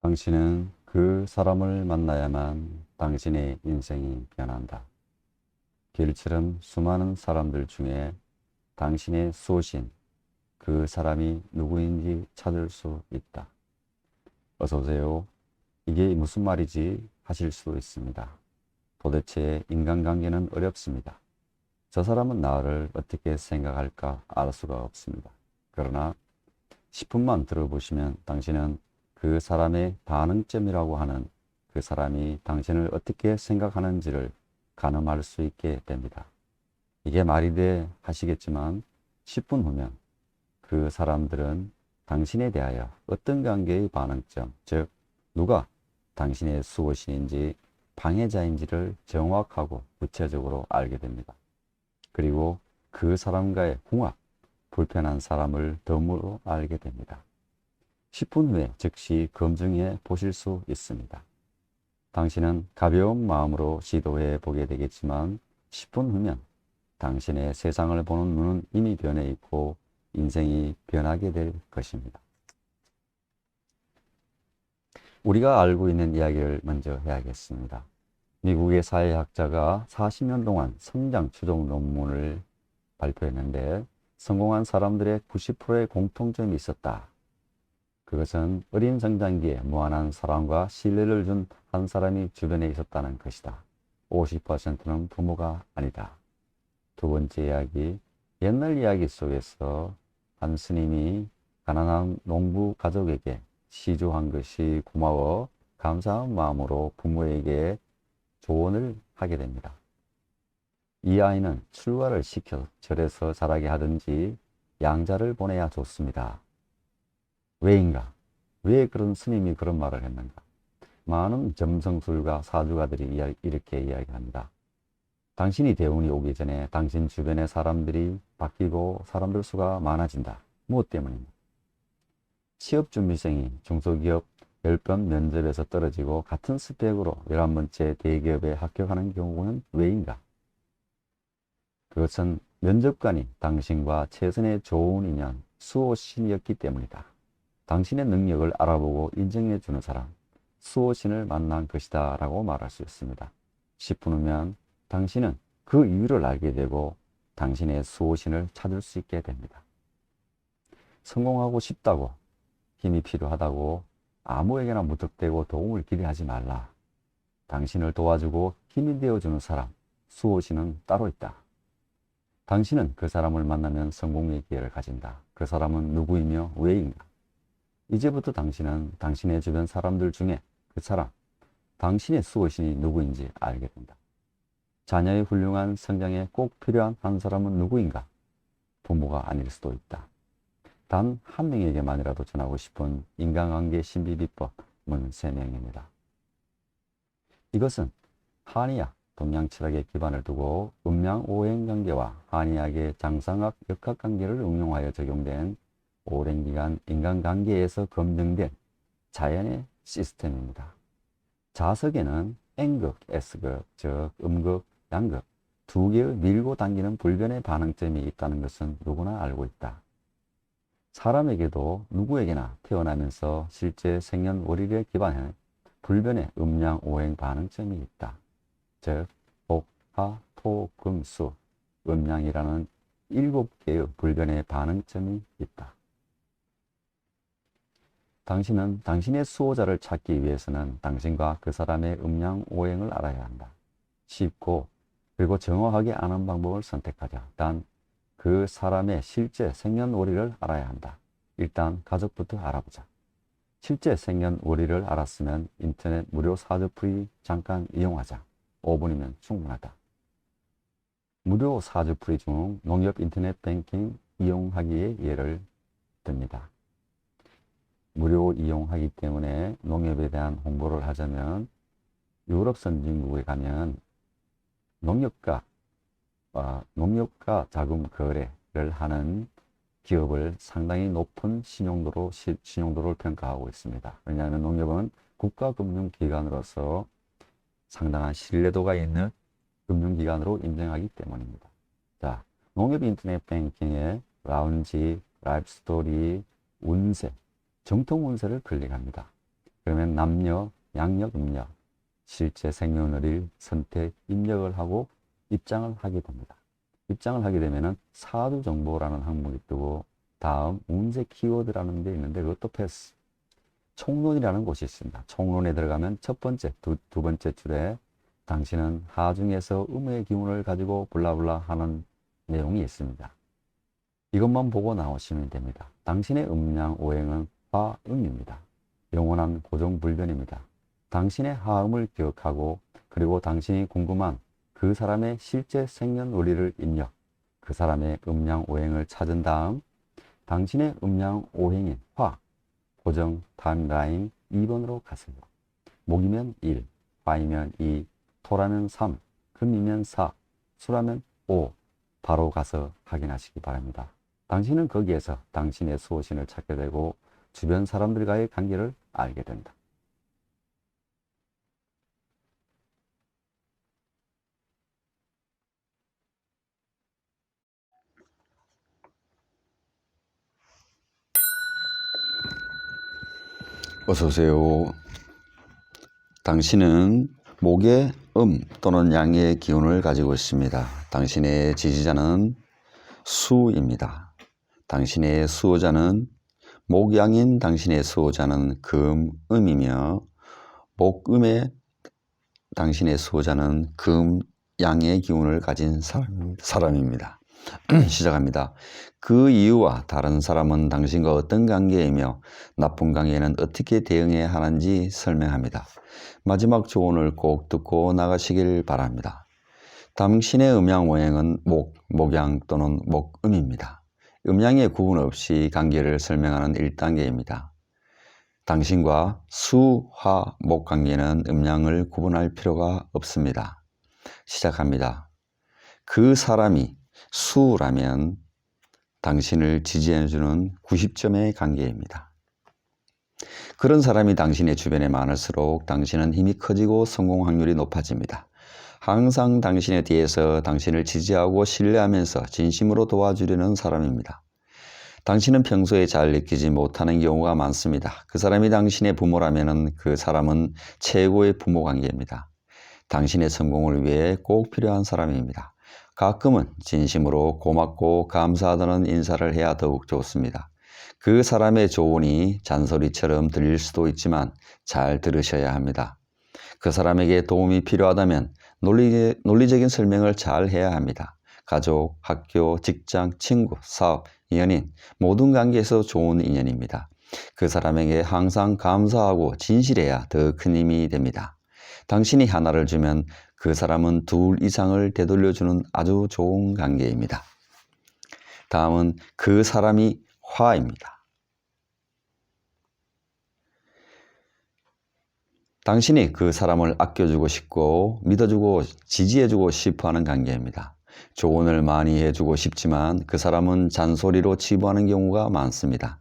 당신은 그 사람을 만나야만 당신의 인생이 변한다. 길처럼 수많은 사람들 중에 당신의 소신, 그 사람이 누구인지 찾을 수 있다. 어서 오세요. 이게 무슨 말이지 하실 수 있습니다. 도대체 인간관계는 어렵습니다. 저 사람은 나를 어떻게 생각할까 알 수가 없습니다. 그러나 10분만 들어보시면 당신은 그 사람의 반응점이라고 하는 그 사람이 당신을 어떻게 생각하는지를 가늠할 수 있게 됩니다. 이게 말이 돼 하시겠지만 10분 후면 그 사람들은 당신에 대하여 어떤 관계의 반응점, 즉 누가 당신의 수호신인지 방해자인지를 정확하고 구체적으로 알게 됩니다. 그리고 그 사람과의 궁합, 불편한 사람을 덤으로 알게 됩니다. 10분 후에 즉시 검증해 보실 수 있습니다. 당신은 가벼운 마음으로 시도해 보게 되겠지만 10분 후면 당신의 세상을 보는 눈은 이미 변해 있고 인생이 변하게 될 것입니다. 우리가 알고 있는 이야기를 먼저 해야겠습니다. 미국의 사회학자가 40년 동안 성장 추종 논문을 발표했는데 성공한 사람들의 90%의 공통점이 있었다. 그것은 어린 성장기에 무한한 사랑과 신뢰를 준 한 사람이 주변에 있었다는 것이다. 50%는 부모가 아니다. 두 번째 이야기, 옛날 이야기 속에서 한 스님이 가난한 농부 가족에게 시주한 것이 고마워 감사한 마음으로 부모에게 조언을 하게 됩니다. 이 아이는 출가를 시켜 절에서 자라게 하든지 양자를 보내야 좋습니다. 왜인가? 왜 그런 스님이 그런 말을 했는가? 많은 점성술가 사주가들이 이렇게 이야기합니다. 당신이 대운이 오기 전에 당신 주변의 사람들이 바뀌고 사람들 수가 많아진다. 무엇 때문입니까? 취업준비생이 중소기업 10번 면접에서 떨어지고 같은 스펙으로 11번째 대기업에 합격하는 경우는 왜인가? 그것은 면접관이 당신과 최선의 좋은 인연, 수호신이었기 때문이다. 당신의 능력을 알아보고 인정해주는 사람, 수호신을 만난 것이다 라고 말할 수 있습니다. 10분 후면 당신은 그 이유를 알게 되고 당신의 수호신을 찾을 수 있게 됩니다. 성공하고 싶다고, 힘이 필요하다고 아무에게나 무턱대고 도움을 기대하지 말라. 당신을 도와주고 힘이 되어주는 사람, 수호신은 따로 있다. 당신은 그 사람을 만나면 성공의 기회를 가진다. 그 사람은 누구이며 왜인가? 이제부터 당신은 당신의 주변 사람들 중에 그 사람, 당신의 수호신이 누구인지 알게 된다. 자녀의 훌륭한 성장에 꼭 필요한 한 사람은 누구인가? 부모가 아닐 수도 있다. 단 한 명에게만이라도 전하고 싶은 인간관계 신비 비법은 3명입니다. 이것은 한의학, 동양철학의 기반을 두고 음양오행관계와 한의학의 장상학, 역학관계를 응용하여 적용된 오랜 기간 인간관계에서 검증된 자연의 시스템입니다. 자석에는 N극, S극, 즉 음극, 양극 두 개의 밀고 당기는 불변의 반응점이 있다는 것은 누구나 알고 있다. 사람에게도 누구에게나 태어나면서 실제 생년월일에 기반한 불변의 음양오행 반응점이 있다. 즉 목, 화, 토, 금, 수, 음양이라는 7개의 불변의 반응점이 있다. 당신은 당신의 수호자를 찾기 위해서는 당신과 그 사람의 음양오행을 알아야 한다. 쉽고 그리고 정확하게 아는 방법을 선택하자. 단 그 사람의 실제 생년월일을 알아야 한다. 일단 가족부터 알아보자. 실제 생년월일을 알았으면 인터넷 무료 사주풀이 잠깐 이용하자. 5분이면 충분하다. 무료 사주풀이 중 농협 인터넷 뱅킹 이용하기에 예를 듭니다. 무료 이용하기 때문에 농협에 대한 홍보를 하자면 유럽 선진국에 가면 농협과 자금 거래를 하는 기업을 상당히 높은 신용도를 평가하고 있습니다. 왜냐하면 농협은 국가금융기관으로서 상당한 신뢰도가 있는 금융기관으로 인정하기 때문입니다. 자, 농협 인터넷 뱅킹의 라운지, 라이프 스토리, 운세, 정통 운세를 클릭합니다. 그러면 남녀, 양력, 음력, 실제 생년월일 선택, 입력을 하고 입장을 하게 됩니다. 입장을 하게 되면은 사주 정보라는 항목이 뜨고 다음 운세 키워드라는 게 있는데 그것도 패스. 총론이라는 곳이 있습니다. 총론에 들어가면 첫 번째, 두 번째 줄에 당신은 하중에서 음의 기운을 가지고 블라블라 하는 내용이 있습니다. 이것만 보고 나오시면 됩니다. 당신의 음양 오행은 화음입니다. 영원한 고정불변입니다. 당신의 하음을 기억하고 그리고 당신이 궁금한 그 사람의 실제 생년월일을 입력, 그 사람의 음양 오행을 찾은 다음 당신의 음양 오행인 화, 고정 타임라인 2번으로 가세요. 목이면 1, 화이면 2, 토라면 3, 금이면 4, 수라면 5 바로 가서 확인하시기 바랍니다. 당신은 거기에서 당신의 수호신을 찾게 되고 주변 사람들과의 관계를 알게 된다. 어서오세요. 당신은 목의 또는 양의 기운을 가지고 있습니다. 당신의 지지자는 수입니다. 당신의 수호자는 목양인 당신의 수호자는 금음이며 목음의 당신의 수호자는 금양의 기운을 가진 사람입니다. 시작합니다. 그 이유와 다른 사람은 당신과 어떤 관계이며 나쁜 관계에는 어떻게 대응해야 하는지 설명합니다. 마지막 조언을 꼭 듣고 나가시길 바랍니다. 당신의 음양오행은 목양 또는 목음입니다. 음양의 구분 없이 관계를 설명하는 1단계입니다. 당신과 수, 화, 목 관계는 음양을 구분할 필요가 없습니다. 시작합니다. 그 사람이 수라면 당신을 지지해주는 90점의 관계입니다. 그런 사람이 당신의 주변에 많을수록 당신은 힘이 커지고 성공 확률이 높아집니다. 항상 당신의 뒤에서 당신을 지지하고 신뢰하면서 진심으로 도와주려는 사람입니다. 당신은 평소에 잘 느끼지 못하는 경우가 많습니다. 그 사람이 당신의 부모라면 그 사람은 최고의 부모 관계입니다. 당신의 성공을 위해 꼭 필요한 사람입니다. 가끔은 진심으로 고맙고 감사하다는 인사를 해야 더욱 좋습니다. 그 사람의 조언이 잔소리처럼 들릴 수도 있지만 잘 들으셔야 합니다. 그 사람에게 도움이 필요하다면 논리적인 설명을 잘 해야 합니다. 가족, 학교, 직장, 친구, 사업, 연인 모든 관계에서 좋은 인연입니다. 그 사람에게 항상 감사하고 진실해야 더 큰 힘이 됩니다. 당신이 하나를 주면 그 사람은 2 이상을 되돌려주는 아주 좋은 관계입니다. 다음은 그 사람이 화입니다. 당신이 그 사람을 아껴주고 싶고 믿어주고 지지해주고 싶어하는 관계입니다. 조언을 많이 해주고 싶지만 그 사람은 잔소리로 치부하는 경우가 많습니다.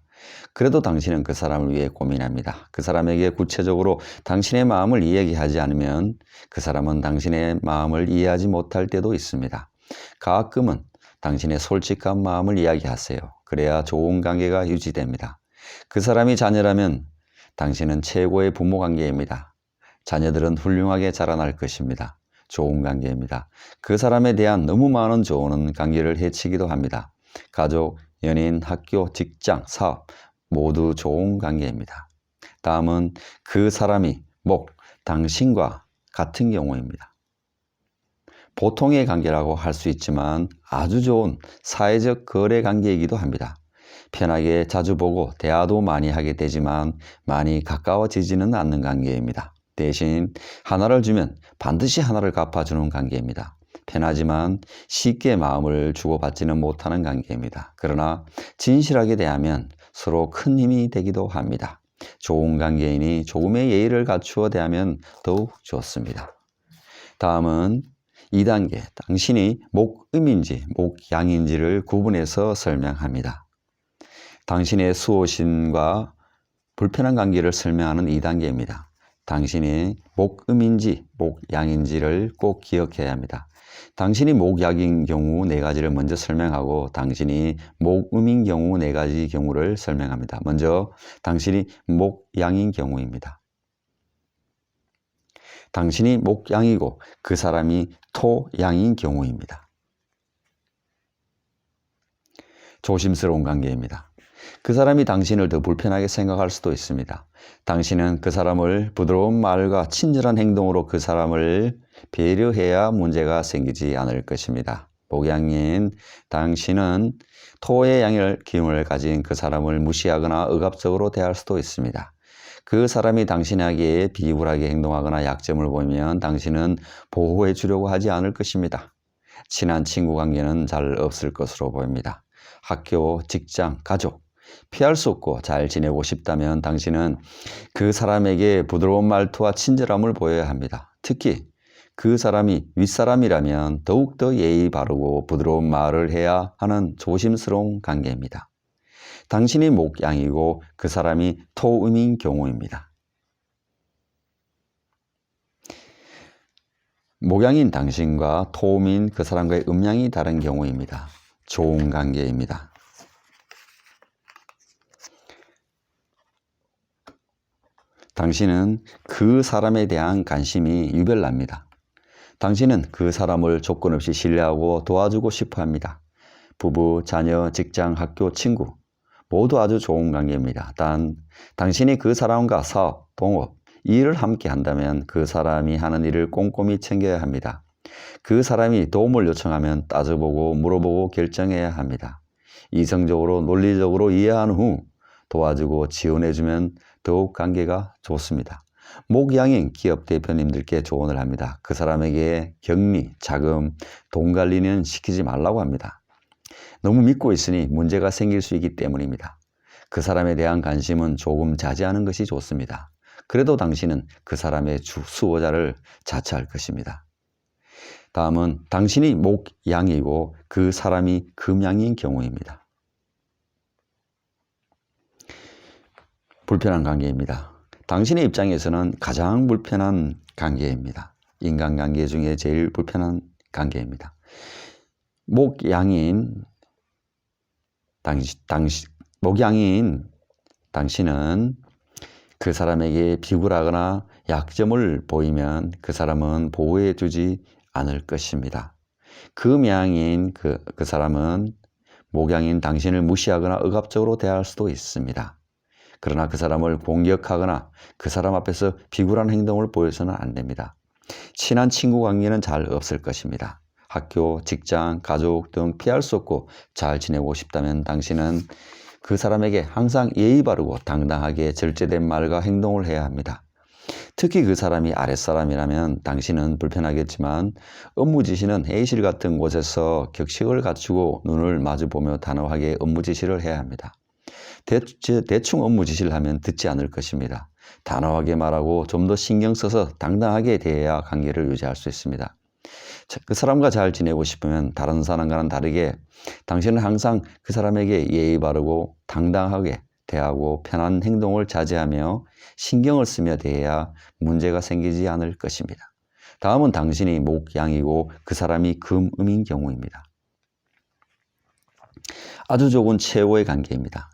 그래도 당신은 그 사람을 위해 고민합니다. 그 사람에게 구체적으로 당신의 마음을 이야기하지 않으면 그 사람은 당신의 마음을 이해하지 못할 때도 있습니다. 가끔은 당신의 솔직한 마음을 이야기하세요. 그래야 좋은 관계가 유지됩니다. 그 사람이 자녀라면 당신은 최고의 부모 관계입니다. 자녀들은 훌륭하게 자라날 것입니다. 좋은 관계입니다. 그 사람에 대한 너무 많은 조언은 관계를 해치기도 합니다. 가족, 연인, 학교, 직장, 사업 모두 좋은 관계입니다. 다음은 그 사람이 당신과 같은 경우입니다. 보통의 관계라고 할 수 있지만 아주 좋은 사회적 거래 관계이기도 합니다. 편하게 자주 보고 대화도 많이 하게 되지만 많이 가까워지지는 않는 관계입니다. 대신 하나를 주면 반드시 하나를 갚아주는 관계입니다. 편하지만 쉽게 마음을 주고받지는 못하는 관계입니다. 그러나 진실하게 대하면 서로 큰 힘이 되기도 합니다. 좋은 관계이니 조금의 예의를 갖추어 대하면 더욱 좋습니다. 다음은 2단계, 당신이 목음인지 목양인지를 구분해서 설명합니다. 당신의 수호신과 불편한 관계를 설명하는 2단계입니다. 당신이 목음인지 목양인지를 꼭 기억해야 합니다. 당신이 목약인 경우 4가지를 먼저 설명하고 당신이 목음인 경우 4가지 경우를 설명합니다. 먼저 당신이 목양인 경우입니다. 당신이 목양이고 그 사람이 토양인 경우입니다. 조심스러운 관계입니다. 그 사람이 당신을 더 불편하게 생각할 수도 있습니다. 당신은 그 사람을 부드러운 말과 친절한 행동으로 그 사람을 배려해야 문제가 생기지 않을 것입니다. 목양인 당신은 토의 양의 기운을 가진 그 사람을 무시하거나 억압적으로 대할 수도 있습니다. 그 사람이 당신에게 비굴하게 행동하거나 약점을 보이면 당신은 보호해 주려고 하지 않을 것입니다. 친한 친구 관계는 잘 없을 것으로 보입니다. 학교, 직장, 가족, 피할 수 없고 잘 지내고 싶다면 당신은 그 사람에게 부드러운 말투와 친절함을 보여야 합니다. 특히 그 사람이 윗사람이라면 더욱더 예의 바르고 부드러운 말을 해야 하는 조심스러운 관계입니다. 당신이 목양이고 그 사람이 토음인 경우입니다. 목양인 당신과 토음인 그 사람과의 음양이 다른 경우입니다. 좋은 관계입니다. 당신은 그 사람에 대한 관심이 유별납니다. 당신은 그 사람을 조건 없이 신뢰하고 도와주고 싶어 합니다. 부부, 자녀, 직장, 학교, 친구 모두 아주 좋은 관계입니다. 단 당신이 그 사람과 사업, 동업, 일을 함께 한다면 그 사람이 하는 일을 꼼꼼히 챙겨야 합니다. 그 사람이 도움을 요청하면 따져보고 물어보고 결정해야 합니다. 이성적으로 논리적으로 이해한 후 도와주고 지원해주면 더욱 관계가 좋습니다. 목양인 기업 대표님들께 조언을 합니다. 그 사람에게 격리, 자금, 돈 관리는 시키지 말라고 합니다. 너무 믿고 있으니 문제가 생길 수 있기 때문입니다. 그 사람에 대한 관심은 조금 자제하는 것이 좋습니다. 그래도 당신은 그 사람의 수호자를 자처할 것입니다. 다음은 당신이 목양이고 그 사람이 금양인 경우입니다. 불편한 관계입니다. 당신의 입장에서는 가장 불편한 관계입니다. 인간관계 중에 제일 불편한 관계입니다. 목양인 당신은 그 사람에게 비굴하거나 약점을 보이면 그 사람은 보호해 주지 않을 것입니다. 금양인 그 사람은 목양인 당신을 무시하거나 억압적으로 대할 수도 있습니다. 그러나 그 사람을 공격하거나 그 사람 앞에서 비굴한 행동을 보여서는 안 됩니다. 친한 친구 관계는 잘 없을 것입니다. 학교, 직장, 가족 등 피할 수 없고 잘 지내고 싶다면 당신은 그 사람에게 항상 예의 바르고 당당하게 절제된 말과 행동을 해야 합니다. 특히 그 사람이 아랫사람이라면 당신은 불편하겠지만 업무 지시는 회의실 같은 곳에서 격식을 갖추고 눈을 마주보며 단호하게 업무 지시를 해야 합니다. 대충 업무 지시를 하면 듣지 않을 것입니다. 단호하게 말하고 좀 더 신경 써서 당당하게 대해야 관계를 유지할 수 있습니다. 그 사람과 잘 지내고 싶으면 다른 사람과는 다르게 당신은 항상 그 사람에게 예의 바르고 당당하게 대하고 편한 행동을 자제하며 신경을 쓰며 대해야 문제가 생기지 않을 것입니다. 다음은 당신이 목양이고 그 사람이 금음인 경우입니다. 아주 좋은 최고의 관계입니다.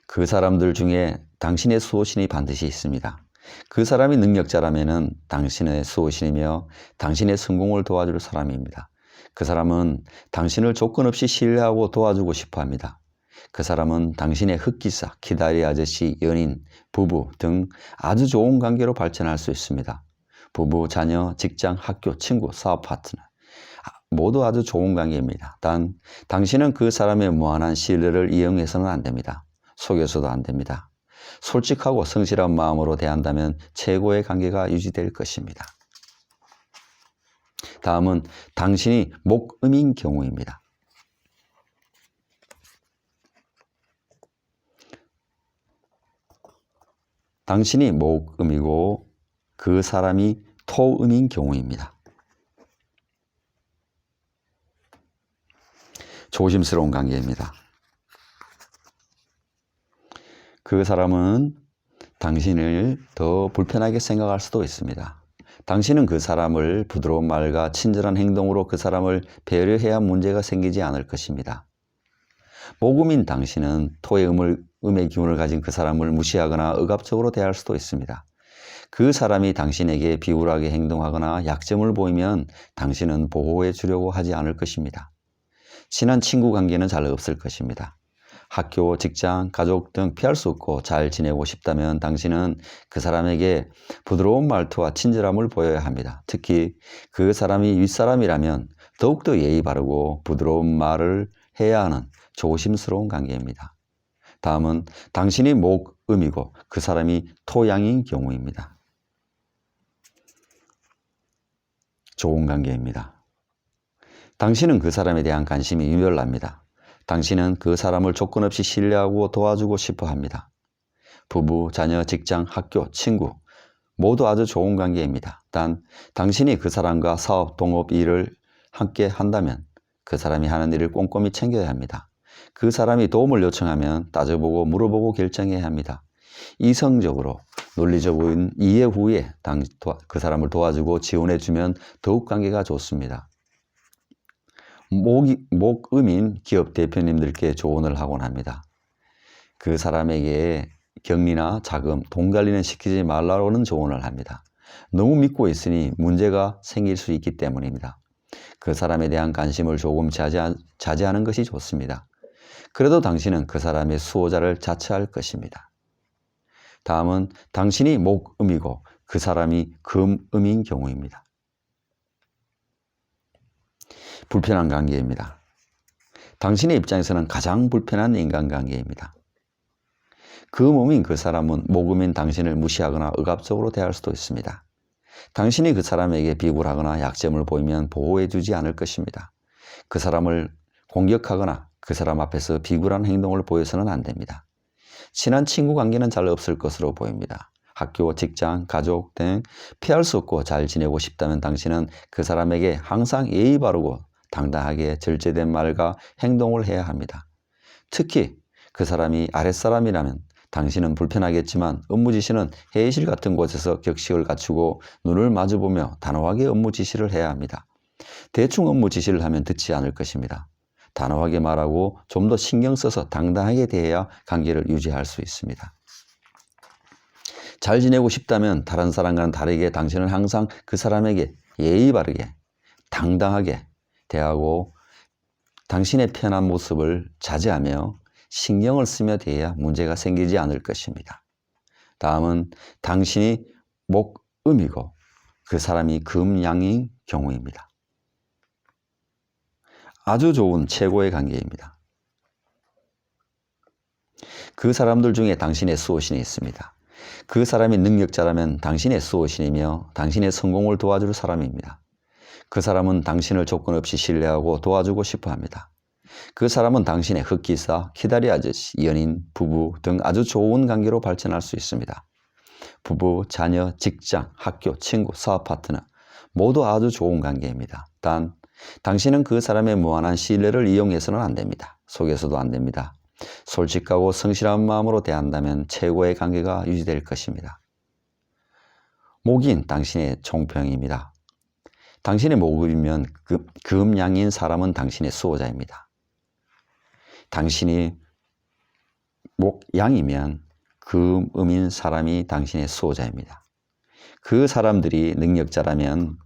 그 사람들 중에 당신의 수호신이 반드시 있습니다. 그 사람이 능력자라면 당신의 수호신이며 당신의 성공을 도와줄 사람입니다. 그 사람은 당신을 조건 없이 신뢰하고 도와주고 싶어 합니다. 그 사람은 당신의 흑기사, 기다리 아저씨, 연인, 부부 등 아주 좋은 관계로 발전할 수 있습니다. 부부, 자녀, 직장, 학교, 친구, 사업 파트너 모두 아주 좋은 관계입니다. 단 당신은 그 사람의 무한한 신뢰를 이용해서는 안 됩니다. 속여서도 안 됩니다. 솔직하고 성실한 마음으로 대한다면 최고의 관계가 유지될 것입니다. 다음은 당신이 목음인 경우입니다. 당신이 목음이고 그 사람이 토음인 경우입니다. 조심스러운 관계입니다. 그 사람은 당신을 더 불편하게 생각할 수도 있습니다. 당신은 그 사람을 부드러운 말과 친절한 행동으로 그 사람을 배려해야 문제가 생기지 않을 것입니다. 목음인 당신은 토의 음의 기운을 가진 그 사람을 무시하거나 억압적으로 대할 수도 있습니다. 그 사람이 당신에게 비굴하게 행동하거나 약점을 보이면 당신은 보호해 주려고 하지 않을 것입니다. 친한 친구 관계는 잘 없을 것입니다. 학교, 직장, 가족 등 피할 수 없고 잘 지내고 싶다면 당신은 그 사람에게 부드러운 말투와 친절함을 보여야 합니다. 특히 그 사람이 윗사람이라면 더욱더 예의 바르고 부드러운 말을 해야 하는 조심스러운 관계입니다. 다음은 당신이 목음이고 그 사람이 토양인 경우입니다. 좋은 관계입니다. 당신은 그 사람에 대한 관심이 유별납니다. 당신은 그 사람을 조건 없이 신뢰하고 도와주고 싶어 합니다. 부부, 자녀, 직장, 학교, 친구 모두 아주 좋은 관계입니다. 단 당신이 그 사람과 사업, 동업, 일을 함께 한다면 그 사람이 하는 일을 꼼꼼히 챙겨야 합니다. 그 사람이 도움을 요청하면 따져보고 물어보고 결정해야 합니다. 이성적으로 논리적인 이해 후에 그 사람을 도와주고 지원해주면 더욱 관계가 좋습니다. 목음인 기업 대표님들께 조언을 하곤 합니다. 그 사람에게 격리나 자금, 돈 관리는 시키지 말라고는 조언을 합니다. 너무 믿고 있으니 문제가 생길 수 있기 때문입니다. 그 사람에 대한 관심을 조금 자제하는 것이 좋습니다. 그래도 당신은 그 사람의 수호자를 자처할 것입니다. 다음은 당신이 목음이고 그 사람이 금음인 경우입니다. 불편한 관계입니다. 당신의 입장에서는 가장 불편한 인간관계입니다. 금음인 그 사람은 목음인 당신을 무시하거나 억압적으로 대할 수도 있습니다. 당신이 그 사람에게 비굴하거나 약점을 보이면 보호해주지 않을 것입니다. 그 사람을 공격하거나 그 사람 앞에서 비굴한 행동을 보여서는 안 됩니다. 친한 친구 관계는 잘 없을 것으로 보입니다. 학교, 직장, 가족 등 피할 수 없고 잘 지내고 싶다면 당신은 그 사람에게 항상 예의 바르고 당당하게 절제된 말과 행동을 해야 합니다. 특히 그 사람이 아랫사람이라면 당신은 불편하겠지만 업무 지시는 회의실 같은 곳에서 격식을 갖추고 눈을 마주보며 단호하게 업무 지시를 해야 합니다. 대충 업무 지시를 하면 듣지 않을 것입니다. 단호하게 말하고 좀 더 신경 써서 당당하게 대해야 관계를 유지할 수 있습니다. 잘 지내고 싶다면 다른 사람과는 다르게 당신은 항상 그 사람에게 예의 바르게 당당하게 대하고 당신의 편한 모습을 자제하며 신경을 쓰며 대해야 문제가 생기지 않을 것입니다. 다음은 당신이 목음이고 그 사람이 금양인 경우입니다. 아주 좋은 최고의 관계입니다. 그 사람들 중에 당신의 수호신이 있습니다. 그 사람이 능력자라면 당신의 수호신이며 당신의 성공을 도와줄 사람입니다. 그 사람은 당신을 조건 없이 신뢰하고 도와주고 싶어 합니다. 그 사람은 당신의 흑기사, 키다리 아저씨, 연인, 부부 등 아주 좋은 관계로 발전할 수 있습니다. 부부, 자녀, 직장, 학교, 친구, 사업 파트너 모두 아주 좋은 관계입니다. 단 당신은 그 사람의 무한한 신뢰를 이용해서는 안 됩니다. 속여서도 안 됩니다. 솔직하고 성실한 마음으로 대한다면 최고의 관계가 유지될 것입니다. 목인 당신의 총평입니다. 당신의 목음이면 금양인 사람은 당신의 수호자입니다. 당신이 목양이면 금음인 사람이 당신의 수호자입니다. 그 사람들이 능력자라면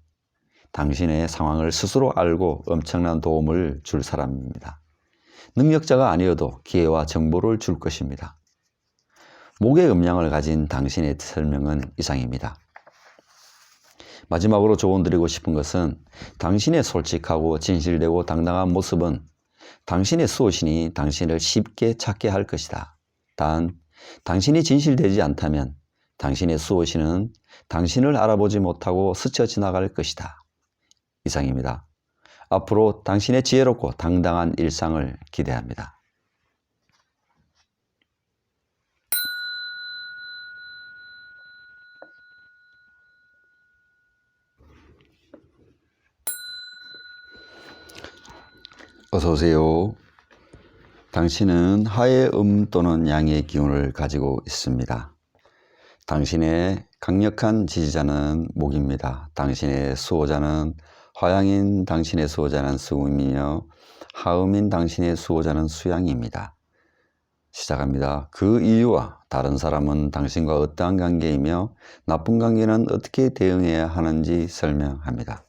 당신의 상황을 스스로 알고 엄청난 도움을 줄 사람입니다. 능력자가 아니어도 기회와 정보를 줄 것입니다. 목의 음양을 가진 당신의 설명은 이상입니다. 마지막으로 조언드리고 싶은 것은 당신의 솔직하고 진실되고 당당한 모습은 당신의 수호신이 당신을 쉽게 찾게 할 것이다. 단 당신이 진실되지 않다면 당신의 수호신은 당신을 알아보지 못하고 스쳐 지나갈 것이다. 이상입니다. 앞으로 당신의 지혜롭고 당당한 일상을 기대합니다. 어서 오세요. 당신은 하의 또는 양의 기운을 가지고 있습니다. 당신의 강력한 지지자는 목입니다. 당신의 수호자는 화양인 당신의 수호자는 수음이며 하음인 당신의 수호자는 수양입니다. 시작합니다. 그 이유와 다른 사람은 당신과 어떠한 관계이며 나쁜 관계는 어떻게 대응해야 하는지 설명합니다.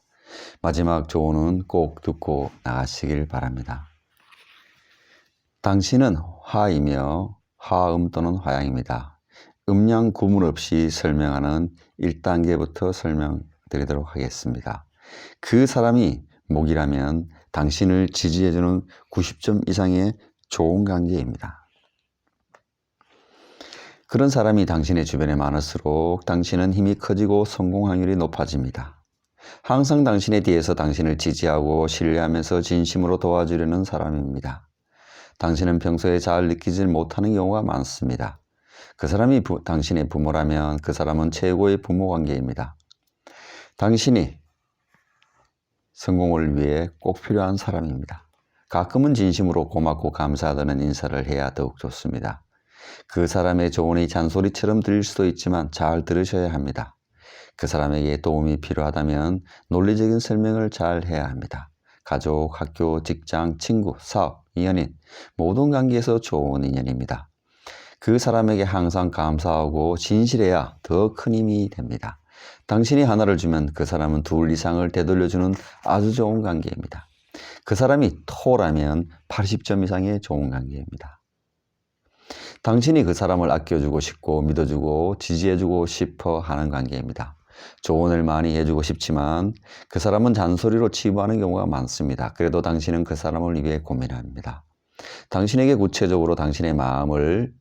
마지막 조언은 꼭 듣고 나가시길 바랍니다. 당신은 화이며 화음 또는 화양입니다. 음양 구분 없이 설명하는 1단계부터 설명드리도록 하겠습니다. 그 사람이 목이라면 당신을 지지해주는 90점 이상의 좋은 관계입니다. 그런 사람이 당신의 주변에 많을수록 당신은 힘이 커지고 성공 확률이 높아집니다. 항상 당신의 뒤에서 당신을 지지하고 신뢰하면서 진심으로 도와주려는 사람입니다. 당신은 평소에 잘 느끼지 못하는 경우가 많습니다. 그 사람이 당신의 부모라면 그 사람은 최고의 부모 관계입니다. 당신이 성공을 위해 꼭 필요한 사람입니다. 가끔은 진심으로 고맙고 감사하다는 인사를 해야 더욱 좋습니다. 그 사람의 조언이 잔소리처럼 들릴 수도 있지만 잘 들으셔야 합니다. 그 사람에게 도움이 필요하다면 논리적인 설명을 잘 해야 합니다. 가족, 학교, 직장, 친구, 사업, 연인 모든 관계에서 좋은 인연입니다. 그 사람에게 항상 감사하고 진실해야 더 큰 힘이 됩니다. 당신이 하나를 주면 그 사람은 둘 이상을 되돌려주는 아주 좋은 관계입니다. 그 사람이 토라면 80점 이상의 좋은 관계입니다. 당신이 그 사람을 아껴주고 싶고 믿어주고 지지해주고 싶어 하는 관계입니다. 조언을 많이 해주고 싶지만 그 사람은 잔소리로 치부하는 경우가 많습니다. 그래도 당신은 그 사람을 위해 고민합니다. 당신에게 구체적으로 당신의 마음을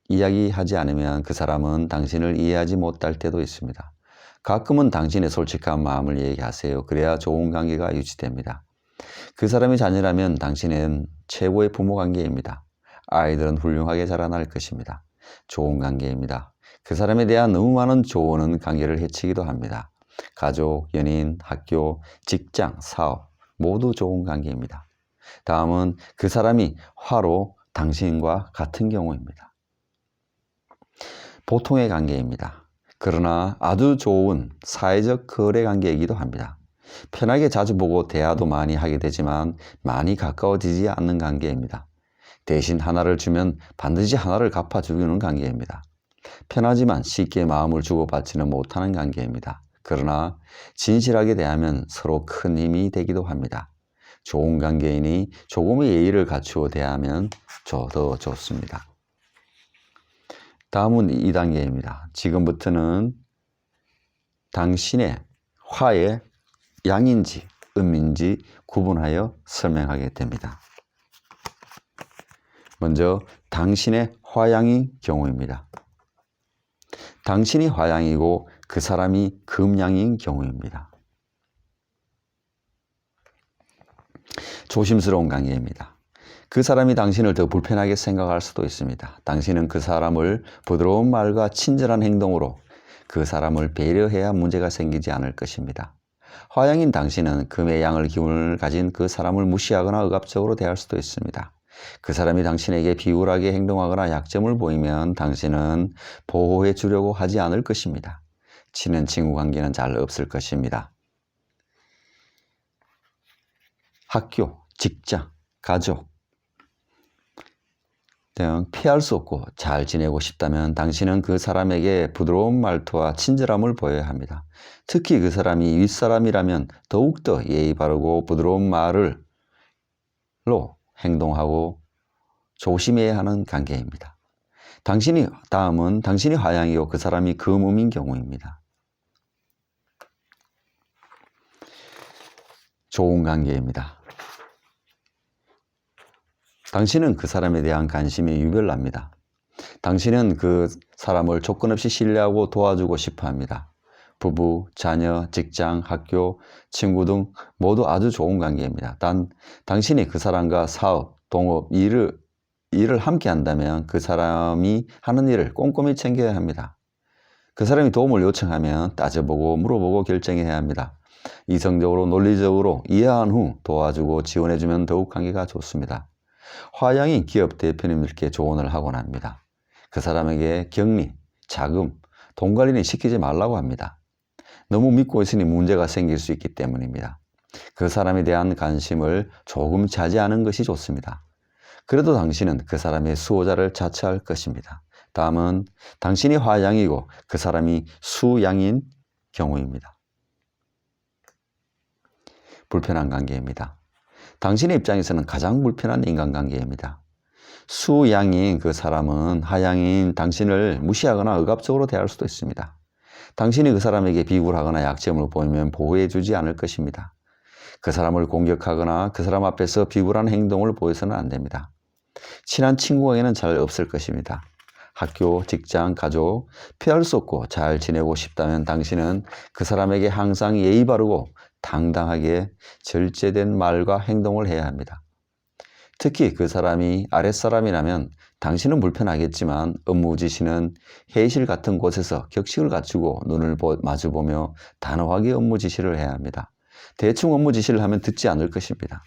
이야기하지 않으면 그 사람은 당신을 이해하지 못할 때도 있습니다. 가끔은 당신의 솔직한 마음을 얘기하세요. 그래야 좋은 관계가 유지됩니다. 그 사람이 자녀라면 당신은 최고의 부모 관계입니다. 아이들은 훌륭하게 자라날 것입니다. 좋은 관계입니다. 그 사람에 대한 너무 많은 조언은 관계를 해치기도 합니다. 가족, 연인, 학교, 직장, 사업 모두 좋은 관계입니다. 다음은 그 사람이 화로 당신과 같은 경우입니다. 보통의 관계입니다. 그러나 아주 좋은 사회적 거래 관계이기도 합니다. 편하게 자주 보고 대화도 많이 하게 되지만 많이 가까워지지 않는 관계입니다. 대신 하나를 주면 반드시 하나를 갚아주는 관계입니다. 편하지만 쉽게 마음을 주고받지는 못하는 관계입니다. 그러나 진실하게 대하면 서로 큰 힘이 되기도 합니다. 좋은 관계이니 조금의 예의를 갖추어 대하면 더 좋습니다. 다음은 2단계입니다. 지금부터는 당신의 화의 양인지 음인지 구분하여 설명하게 됩니다. 먼저 당신의 화양의 경우입니다. 당신이 화양이고 그 사람이 금양인 경우입니다. 조심스러운 관계입니다. 그 사람이 당신을 더 불편하게 생각할 수도 있습니다. 당신은 그 사람을 부드러운 말과 친절한 행동으로 그 사람을 배려해야 문제가 생기지 않을 것입니다. 화양인 당신은 금의 양을 기운을 가진 그 사람을 무시하거나 억압적으로 대할 수도 있습니다. 그 사람이 당신에게 비굴하게 행동하거나 약점을 보이면 당신은 보호해 주려고 하지 않을 것입니다. 친한 친구 관계는 잘 없을 것입니다. 학교, 직장, 가족 등 피할 수 없고 잘 지내고 싶다면 당신은 그 사람에게 부드러운 말투와 친절함을 보여야 합니다. 특히 그 사람이 윗사람이라면 더욱더 예의 바르고 부드러운 말로 행동하고 조심해야 하는 관계입니다. 다음은 당신이 화양이요 그 사람이 금음인 경우입니다. 좋은 관계입니다. 당신은 그 사람에 대한 관심이 유별납니다. 당신은 그 사람을 조건 없이 신뢰하고 도와주고 싶어 합니다. 부부, 자녀, 직장, 학교, 친구 등 모두 아주 좋은 관계입니다. 단 당신이 그 사람과 사업, 동업, 일을 함께 한다면 그 사람이 하는 일을 꼼꼼히 챙겨야 합니다. 그 사람이 도움을 요청하면 따져보고 물어보고 결정해야 합니다. 이성적으로 논리적으로 이해한 후 도와주고 지원해주면 더욱 관계가 좋습니다. 화양인 기업 대표님들께 조언을 하곤 합니다. 그 사람에게 격리, 자금, 돈 관리는 시키지 말라고 합니다. 너무 믿고 있으니 문제가 생길 수 있기 때문입니다. 그 사람에 대한 관심을 조금 자제하는 것이 좋습니다. 그래도 당신은 그 사람의 수호자를 자처할 것입니다. 다음은 당신이 화양이고 그 사람이 수양인 경우입니다. 불편한 관계입니다. 당신의 입장에서는 가장 불편한 인간관계입니다. 수양인 그 사람은 하양인 당신을 무시하거나 억압적으로 대할 수도 있습니다. 당신이 그 사람에게 비굴하거나 약점을 보이면 보호해 주지 않을 것입니다. 그 사람을 공격하거나 그 사람 앞에서 비굴한 행동을 보여서는 안 됩니다. 친한 친구에게는 잘 없을 것입니다. 학교, 직장, 가족, 피할 수 없고 잘 지내고 싶다면 당신은 그 사람에게 항상 예의 바르고 당당하게 절제된 말과 행동을 해야 합니다. 특히 그 사람이 아랫사람이라면 당신은 불편하겠지만 업무 지시는 회의실 같은 곳에서 격식을 갖추고 눈을 마주보며 단호하게 업무 지시를 해야 합니다. 대충 업무 지시를 하면 듣지 않을 것입니다.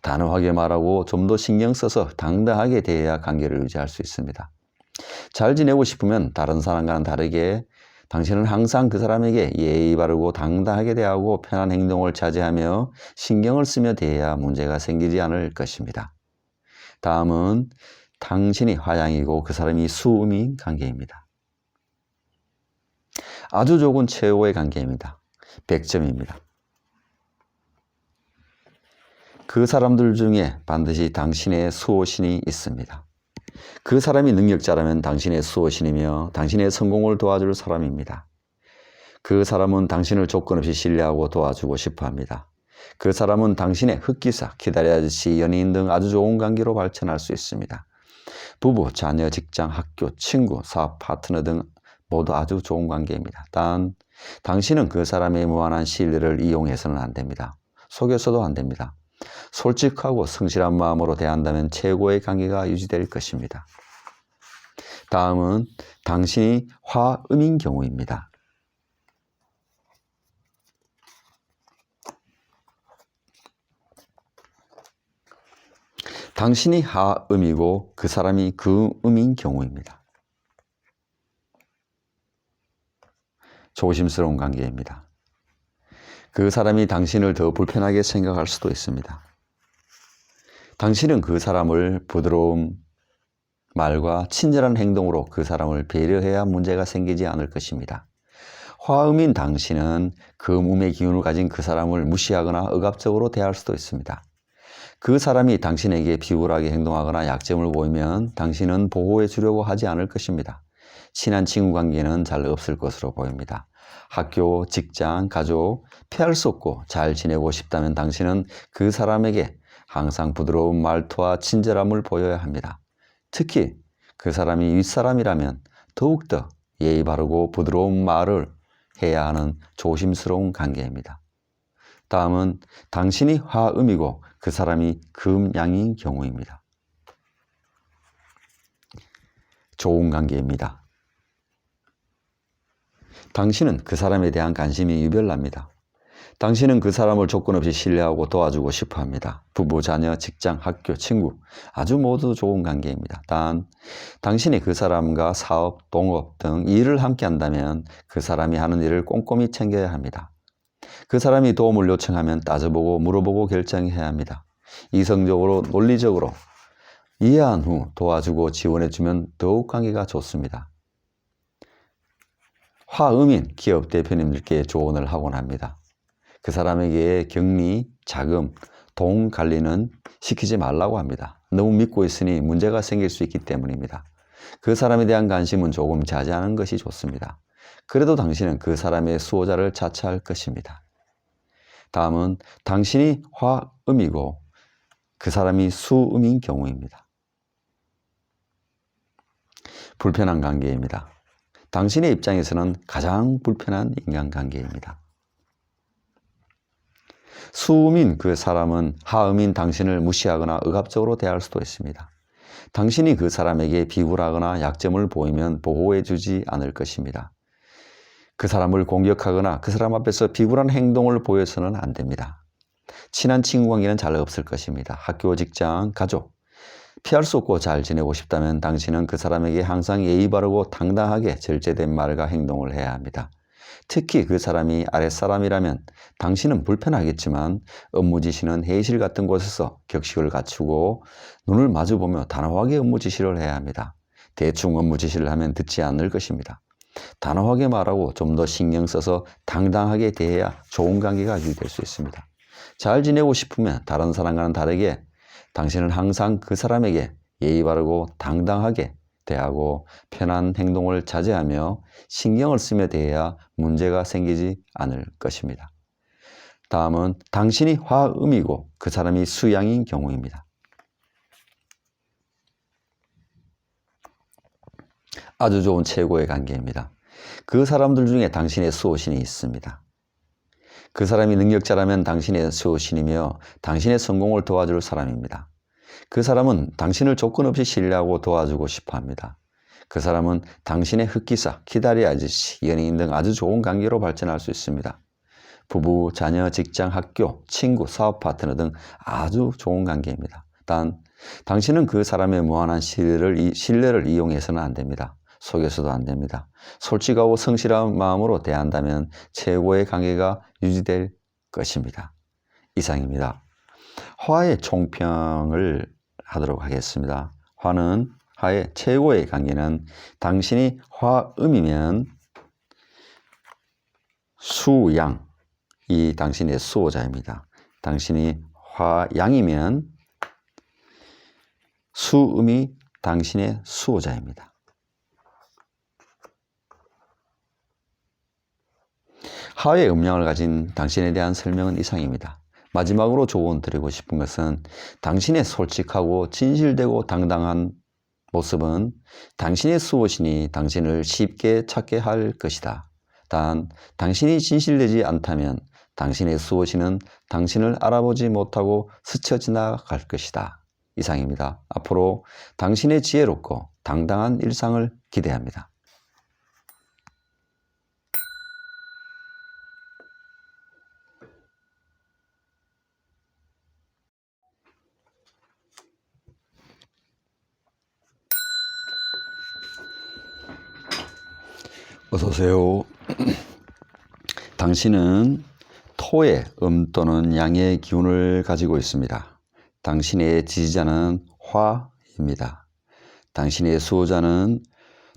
단호하게 말하고 좀 더 신경 써서 당당하게 대해야 관계를 유지할 수 있습니다. 잘 지내고 싶으면 다른 사람과는 다르게 당신은 항상 그 사람에게 예의 바르고 당당하게 대하고 편한 행동을 자제하며 신경을 쓰며 대해야 문제가 생기지 않을 것입니다. 다음은 당신이 화양이고 그 사람이 수음인 관계입니다. 아주 좋은 최고의 관계입니다. 100점입니다. 그 사람들 중에 반드시 당신의 수호신이 있습니다. 그 사람이 능력자라면 당신의 수호신이며 당신의 성공을 도와줄 사람입니다. 그 사람은 당신을 조건 없이 신뢰하고 도와주고 싶어 합니다. 그 사람은 당신의 흑기사, 기다려아저씨, 연인 등 아주 좋은 관계로 발전할 수 있습니다. 부부, 자녀, 직장, 학교, 친구, 사업 파트너 등 모두 아주 좋은 관계입니다. 단, 당신은 그 사람의 무한한 신뢰를 이용해서는 안 됩니다. 속여서도 안 됩니다. 솔직하고 성실한 마음으로 대한다면 최고의 관계가 유지될 것입니다. 다음은 당신이 화음인 경우입니다. 당신이 하음이고 그 사람이 금음인 경우입니다. 조심스러운 관계입니다. 그 사람이 당신을 더 불편하게 생각할 수도 있습니다. 당신은 그 사람을 부드러운 말과 친절한 행동으로 그 사람을 배려해야 문제가 생기지 않을 것입니다. 화음인 당신은 금음의 기운을 가진 그 사람을 무시하거나 억압적으로 대할 수도 있습니다. 그 사람이 당신에게 비굴하게 행동하거나 약점을 보이면 당신은 보호해 주려고 하지 않을 것입니다. 친한 친구 관계는 잘 없을 것으로 보입니다. 학교, 직장, 가족, 피할 수 없고 잘 지내고 싶다면 당신은 그 사람에게 항상 부드러운 말투와 친절함을 보여야 합니다. 특히 그 사람이 윗사람이라면 더욱더 예의 바르고 부드러운 말을 해야 하는 조심스러운 관계입니다. 다음은 당신이 화음이고 그 사람이 금양인 경우입니다. 좋은 관계입니다. 당신은 그 사람에 대한 관심이 유별납니다. 당신은 그 사람을 조건 없이 신뢰하고 도와주고 싶어 합니다. 부부, 자녀, 직장, 학교, 친구 아주 모두 좋은 관계입니다. 단, 당신이 그 사람과 사업, 동업 등 일을 함께 한다면 그 사람이 하는 일을 꼼꼼히 챙겨야 합니다. 그 사람이 도움을 요청하면 따져보고 물어보고 결정해야 합니다. 이성적으로, 논리적으로 이해한 후 도와주고 지원해주면 더욱 관계가 좋습니다. 화음인 기업 대표님들께 조언을 하곤 합니다. 그 사람에게 격리, 자금, 돈 관리는 시키지 말라고 합니다. 너무 믿고 있으니 문제가 생길 수 있기 때문입니다. 그 사람에 대한 관심은 조금 자제하는 것이 좋습니다. 그래도 당신은 그 사람의 수호자를 자처할 것입니다. 다음은 당신이 화음이고 그 사람이 수음인 경우입니다. 불편한 관계입니다. 당신의 입장에서는 가장 불편한 인간관계입니다. 수음인 그 사람은 하음인 당신을 무시하거나 억압적으로 대할 수도 있습니다. 당신이 그 사람에게 비굴하거나 약점을 보이면 보호해 주지 않을 것입니다. 그 사람을 공격하거나 그 사람 앞에서 비굴한 행동을 보여서는 안 됩니다. 친한 친구 관계는 잘 없을 것입니다. 학교, 직장, 가족, 피할 수 없고 잘 지내고 싶다면 당신은 그 사람에게 항상 예의 바르고 당당하게 절제된 말과 행동을 해야 합니다. 특히 그 사람이 아랫사람이라면 당신은 불편하겠지만 업무 지시는 회의실 같은 곳에서 격식을 갖추고 눈을 마주보며 단호하게 업무 지시를 해야 합니다. 대충 업무 지시를 하면 듣지 않을 것입니다. 단호하게 말하고 좀 더 신경 써서 당당하게 대해야 좋은 관계가 유지될 수 있습니다. 잘 지내고 싶으면 다른 사람과는 다르게 당신은 항상 그 사람에게 예의 바르고 당당하게 대하고 편한 행동을 자제하며 신경을 쓰며 대해야 문제가 생기지 않을 것입니다. 다음은 당신이 화음이고 그 사람이 수양인 경우입니다. 아주 좋은 최고의 관계입니다. 그 사람들 중에 당신의 수호신이 있습니다. 그 사람이 능력자라면 당신의 수호신이며 당신의 성공을 도와줄 사람입니다. 그 사람은 당신을 조건 없이 신뢰하고 도와주고 싶어 합니다. 그 사람은 당신의 흑기사, 기다리 아저씨, 연예인 등 아주 좋은 관계로 발전할 수 있습니다. 부부, 자녀, 직장, 학교, 친구, 사업 파트너 등 아주 좋은 관계입니다. 단, 당신은 그 사람의 무한한 신뢰를 이용해서는 안 됩니다. 속여서도 안 됩니다. 솔직하고 성실한 마음으로 대한다면 최고의 관계가 유지될 것입니다. 이상입니다. 화의 총평을 하도록 하겠습니다. 화의 최고의 관계는 당신이 화음이면 수양이 당신의 수호자입니다. 당신이 화양이면 수음이 당신의 수호자입니다. 하의 음양을 가진 당신에 대한 설명은 이상입니다. 마지막으로 조언 드리고 싶은 것은 당신의 솔직하고 진실되고 당당한 모습은 당신의 수호신이 당신을 쉽게 찾게 할 것이다. 단, 당신이 진실되지 않다면 당신의 수호신은 당신을 알아보지 못하고 스쳐 지나갈 것이다. 이상입니다. 앞으로 당신의 지혜롭고 당당한 일상을 기대합니다. 어서오세요. 당신은 토의 또는 양의 기운을 가지고 있습니다. 당신의 지지자는 화입니다. 당신의 수호자는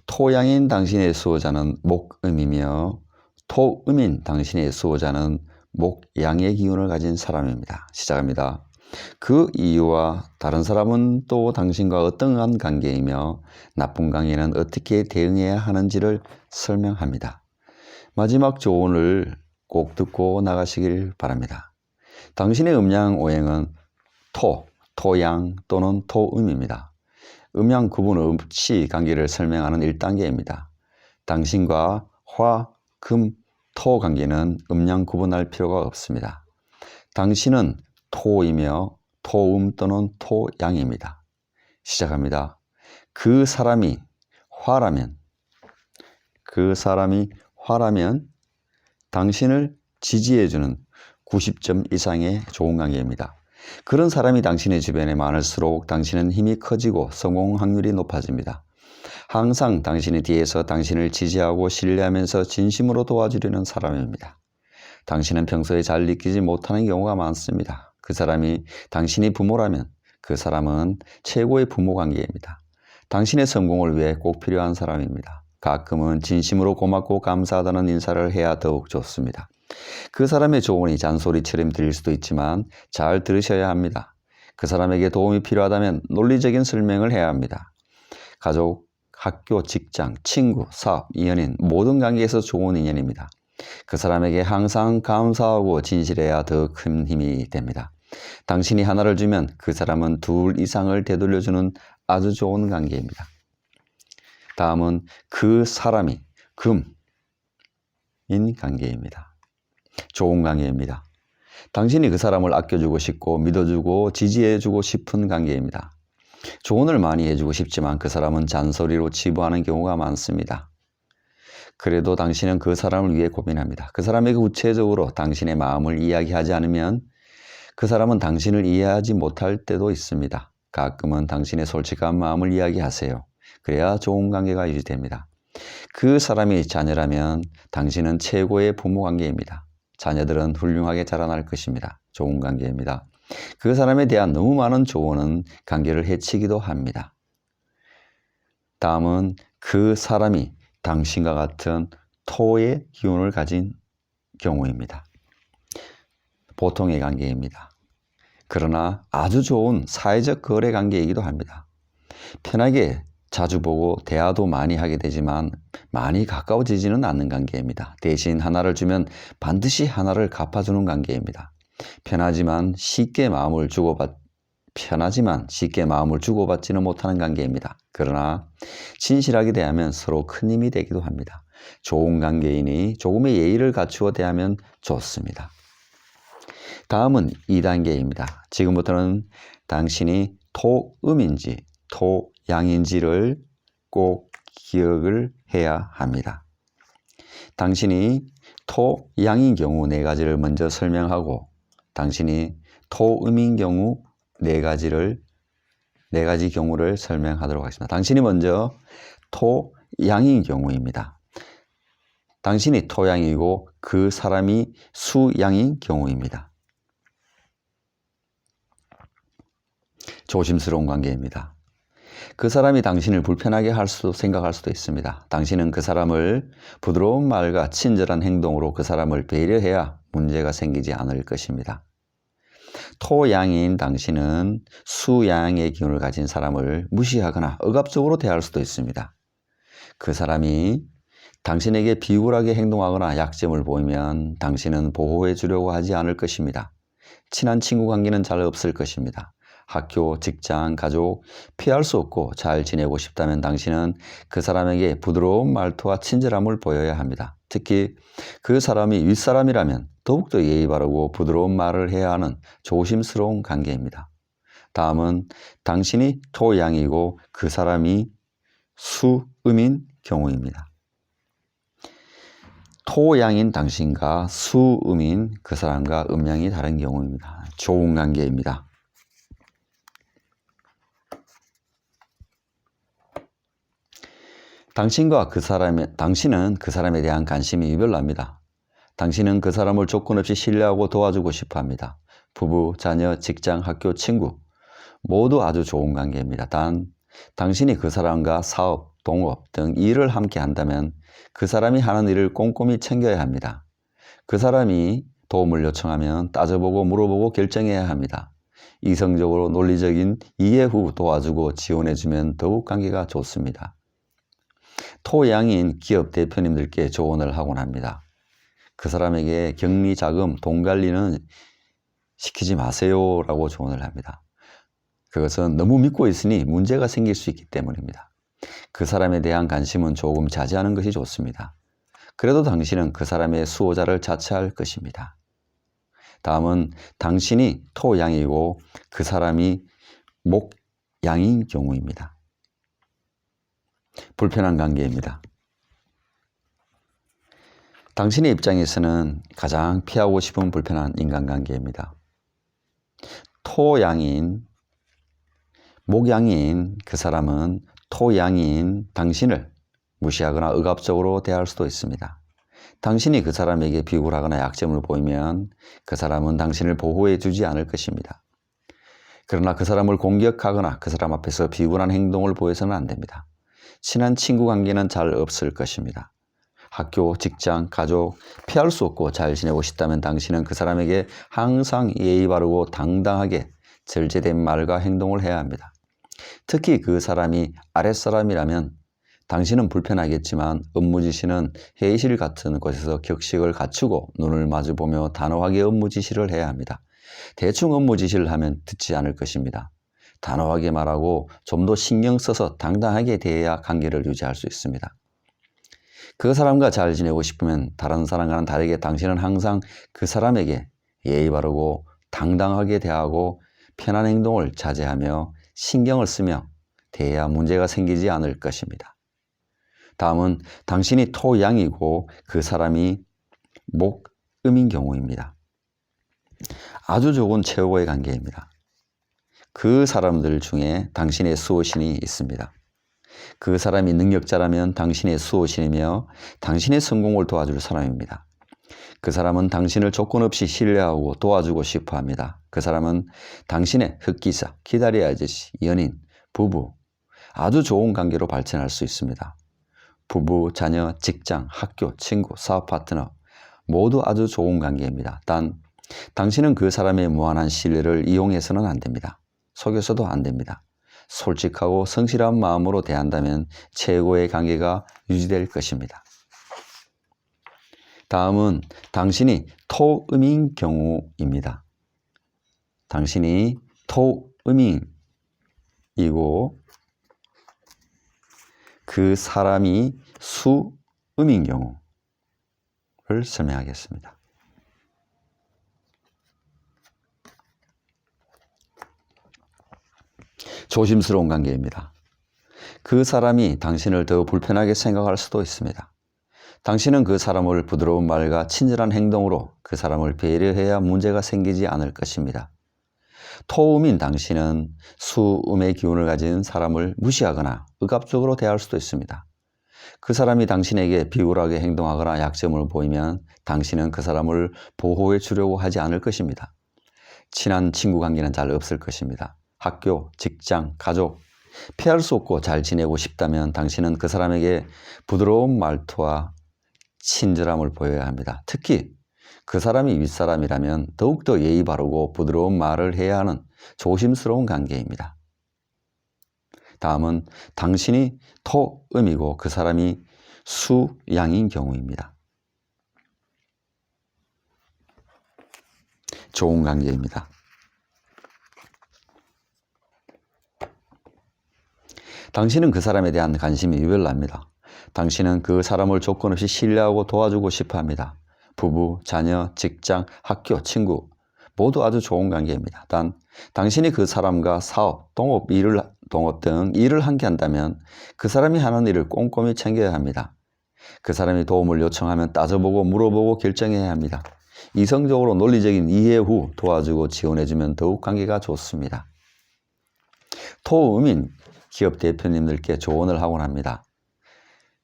토양인 당신의 수호자는 목음이며 토음인 당신의 수호자는 목양의 기운을 가진 사람입니다. 시작합니다. 그 이유와 다른 사람은 또 당신과 어떠한 관계이며 나쁜 관계는 어떻게 대응해야 하는지를 설명합니다. 마지막 조언을 꼭 듣고 나가시길 바랍니다. 당신의 음양 오행은 토양 또는 토음입니다. 음양 구분 없이 관계를 설명하는 1단계입니다. 당신과 화, 금, 토 관계는 음양 구분할 필요가 없습니다. 당신은 토이며 토음 또는 토양입니다. 시작합니다. 그 사람이 화라면 당신을 지지해주는 90점 이상의 좋은 관계입니다. 그런 사람이 당신의 주변에 많을수록 당신은 힘이 커지고 성공 확률이 높아집니다. 항상 당신의 뒤에서 당신을 지지하고 신뢰하면서 진심으로 도와주려는 사람입니다. 당신은 평소에 잘 느끼지 못하는 경우가 많습니다. 그 사람이 당신이 부모라면 그 사람은 최고의 부모 관계입니다. 당신의 성공을 위해 꼭 필요한 사람입니다. 가끔은 진심으로 고맙고 감사하다는 인사를 해야 더욱 좋습니다. 그 사람의 조언이 잔소리처럼 들릴 수도 있지만 잘 들으셔야 합니다. 그 사람에게 도움이 필요하다면 논리적인 설명을 해야 합니다. 가족, 학교, 직장, 친구, 사업, 연인 모든 관계에서 좋은 인연입니다. 그 사람에게 항상 감사하고 진실해야 더 큰 힘이 됩니다. 당신이 하나를 주면 그 사람은 2 이상을 되돌려주는 아주 좋은 관계입니다. 다음은 그 사람이 금인 관계입니다. 좋은 관계입니다. 당신이 그 사람을 아껴주고 싶고 믿어주고 지지해주고 싶은 관계입니다. 조언을 많이 해주고 싶지만 그 사람은 잔소리로 치부하는 경우가 많습니다. 그래도 당신은 그 사람을 위해 고민합니다. 그 사람에게 구체적으로 당신의 마음을 이야기하지 않으면 그 사람은 당신을 이해하지 못할 때도 있습니다. 가끔은 당신의 솔직한 마음을 이야기하세요. 그래야 좋은 관계가 유지됩니다. 그 사람이 자녀라면 당신은 최고의 부모 관계입니다. 자녀들은 훌륭하게 자라날 것입니다. 좋은 관계입니다. 그 사람에 대한 너무 많은 조언은 관계를 해치기도 합니다. 다음은 그 사람이 당신과 같은 토의 기운을 가진 경우입니다. 보통의 관계입니다. 그러나 아주 좋은 사회적 거래 관계이기도 합니다. 편하게 자주 보고 대화도 많이 하게 되지만 많이 가까워지지는 않는 관계입니다. 대신 하나를 주면 반드시 하나를 갚아주는 관계입니다. 편하지만 쉽게 마음을 주고받지는 못하는 관계입니다. 그러나 진실하게 대하면 서로 큰 힘이 되기도 합니다. 좋은 관계이니 조금의 예의를 갖추어 대하면 좋습니다. 다음은 2단계입니다. 지금부터는 당신이 토음인지 토양인지를 꼭 기억을 해야 합니다. 당신이 토양인 경우 4가지를 먼저 설명하고 당신이 토음인 경우 4가지 경우를 설명하도록 하겠습니다. 당신이 먼저 토양인 경우입니다. 당신이 토양이고 그 사람이 수양인 경우입니다. 조심스러운 관계입니다. 그 사람이 당신을 불편하게 생각할 수도 있습니다. 당신은 그 사람을 부드러운 말과 친절한 행동으로 그 사람을 배려해야 문제가 생기지 않을 것입니다. 토양인 당신은 수양의 기운을 가진 사람을 무시하거나 억압적으로 대할 수도 있습니다. 그 사람이 당신에게 비굴하게 행동하거나 약점을 보이면 당신은 보호해 주려고 하지 않을 것입니다. 친한 친구 관계는 잘 없을 것입니다. 학교, 직장, 가족, 피할 수 없고 잘 지내고 싶다면 당신은 그 사람에게 부드러운 말투와 친절함을 보여야 합니다. 특히 그 사람이 윗사람이라면 더욱더 예의 바르고 부드러운 말을 해야 하는 조심스러운 관계입니다. 다음은 당신이 토양이고 그 사람이 수음인 경우입니다. 토양인 당신과 수음인 그 사람과 음양이 다른 경우입니다. 좋은 관계입니다. 당신은 그 사람에 대한 관심이 유별납니다. 당신은 그 사람을 조건 없이 신뢰하고 도와주고 싶어 합니다. 부부, 자녀, 직장, 학교, 친구 모두 아주 좋은 관계입니다. 단 당신이 그 사람과 사업, 동업 등 일을 함께 한다면 그 사람이 하는 일을 꼼꼼히 챙겨야 합니다. 그 사람이 도움을 요청하면 따져보고 물어보고 결정해야 합니다. 이성적으로 논리적인 이해 후 도와주고 지원해주면 더욱 관계가 좋습니다. 토양인 기업 대표님들께 조언을 하곤 합니다. 그 사람에게 격리, 자금, 돈 관리는 시키지 마세요 라고 조언을 합니다. 그것은 너무 믿고 있으니 문제가 생길 수 있기 때문입니다. 그 사람에 대한 관심은 조금 자제하는 것이 좋습니다. 그래도 당신은 그 사람의 수호자를 자처할 것입니다. 다음은 당신이 토양이고 그 사람이 목양인 경우입니다. 불편한 관계입니다. 당신의 입장에서는 가장 피하고 싶은 불편한 인간관계입니다. 목양인 그 사람은 토양인 당신을 무시하거나 억압적으로 대할 수도 있습니다. 당신이 그 사람에게 비굴하거나 약점을 보이면 그 사람은 당신을 보호해 주지 않을 것입니다. 그러나 그 사람을 공격하거나 그 사람 앞에서 비굴한 행동을 보여서는 안 됩니다. 친한 친구 관계는 잘 없을 것입니다. 학교, 직장, 가족, 피할 수 없고 잘 지내고 싶다면 당신은 그 사람에게 항상 예의 바르고 당당하게 절제된 말과 행동을 해야 합니다. 특히 그 사람이 아랫사람이라면 당신은 불편하겠지만 업무 지시는 회의실 같은 곳에서 격식을 갖추고 눈을 마주보며 단호하게 업무 지시를 해야 합니다. 대충 업무 지시를 하면 듣지 않을 것입니다. 단호하게 말하고 좀 더 신경 써서 당당하게 대해야 관계를 유지할 수 있습니다. 그 사람과 잘 지내고 싶으면 다른 사람과는 다르게 당신은 항상 그 사람에게 예의 바르고 당당하게 대하고 편한 행동을 자제하며 신경을 쓰며 대해야 문제가 생기지 않을 것입니다. 다음은 당신이 토양이고 그 사람이 목음인 경우입니다. 아주 좋은 최고의 관계입니다. 그 사람들 중에 당신의 수호신이 있습니다. 그 사람이 능력자라면 당신의 수호신이며 당신의 성공을 도와줄 사람입니다. 그 사람은 당신을 조건 없이 신뢰하고 도와주고 싶어 합니다. 그 사람은 당신의 흑기사, 기다리 아저씨, 연인, 부부, 아주 좋은 관계로 발전할 수 있습니다. 부부, 자녀, 직장, 학교, 친구, 사업 파트너 모두 아주 좋은 관계입니다. 단 당신은 그 사람의 무한한 신뢰를 이용해서는 안 됩니다. 속여서도 안 됩니다. 솔직하고 성실한 마음으로 대한다면 최고의 관계가 유지될 것입니다. 다음은 당신이 토음인 경우입니다. 당신이 토음인이고 그 사람이 수음인 경우를 설명하겠습니다. 조심스러운 관계입니다. 그 사람이 당신을 더 불편하게 생각할 수도 있습니다. 당신은 그 사람을 부드러운 말과 친절한 행동으로 그 사람을 배려해야 문제가 생기지 않을 것입니다. 토음인 당신은 수음의 기운을 가진 사람을 무시하거나 억압적으로 대할 수도 있습니다. 그 사람이 당신에게 비굴하게 행동하거나 약점을 보이면 당신은 그 사람을 보호해 주려고 하지 않을 것입니다. 친한 친구 관계는 잘 없을 것입니다. 학교, 직장, 가족, 피할 수 없고 잘 지내고 싶다면 당신은 그 사람에게 부드러운 말투와 친절함을 보여야 합니다. 특히 그 사람이 윗사람이라면 더욱더 예의 바르고 부드러운 말을 해야 하는 조심스러운 관계입니다. 다음은 당신이 토음이고 그 사람이 수양인 경우입니다. 좋은 관계입니다. 당신은 그 사람에 대한 관심이 유별납니다. 당신은 그 사람을 조건 없이 신뢰하고 도와주고 싶어 합니다. 부부, 자녀, 직장, 학교, 친구 모두 아주 좋은 관계입니다. 단 당신이 그 사람과 사업, 동업 등 일을 함께 한다면 그 사람이 하는 일을 꼼꼼히 챙겨야 합니다. 그 사람이 도움을 요청하면 따져보고 물어보고 결정해야 합니다. 이성적으로 논리적인 이해 후 도와주고 지원해주면 더욱 관계가 좋습니다. 토음인 기업 대표님들께 조언을 하곤 합니다.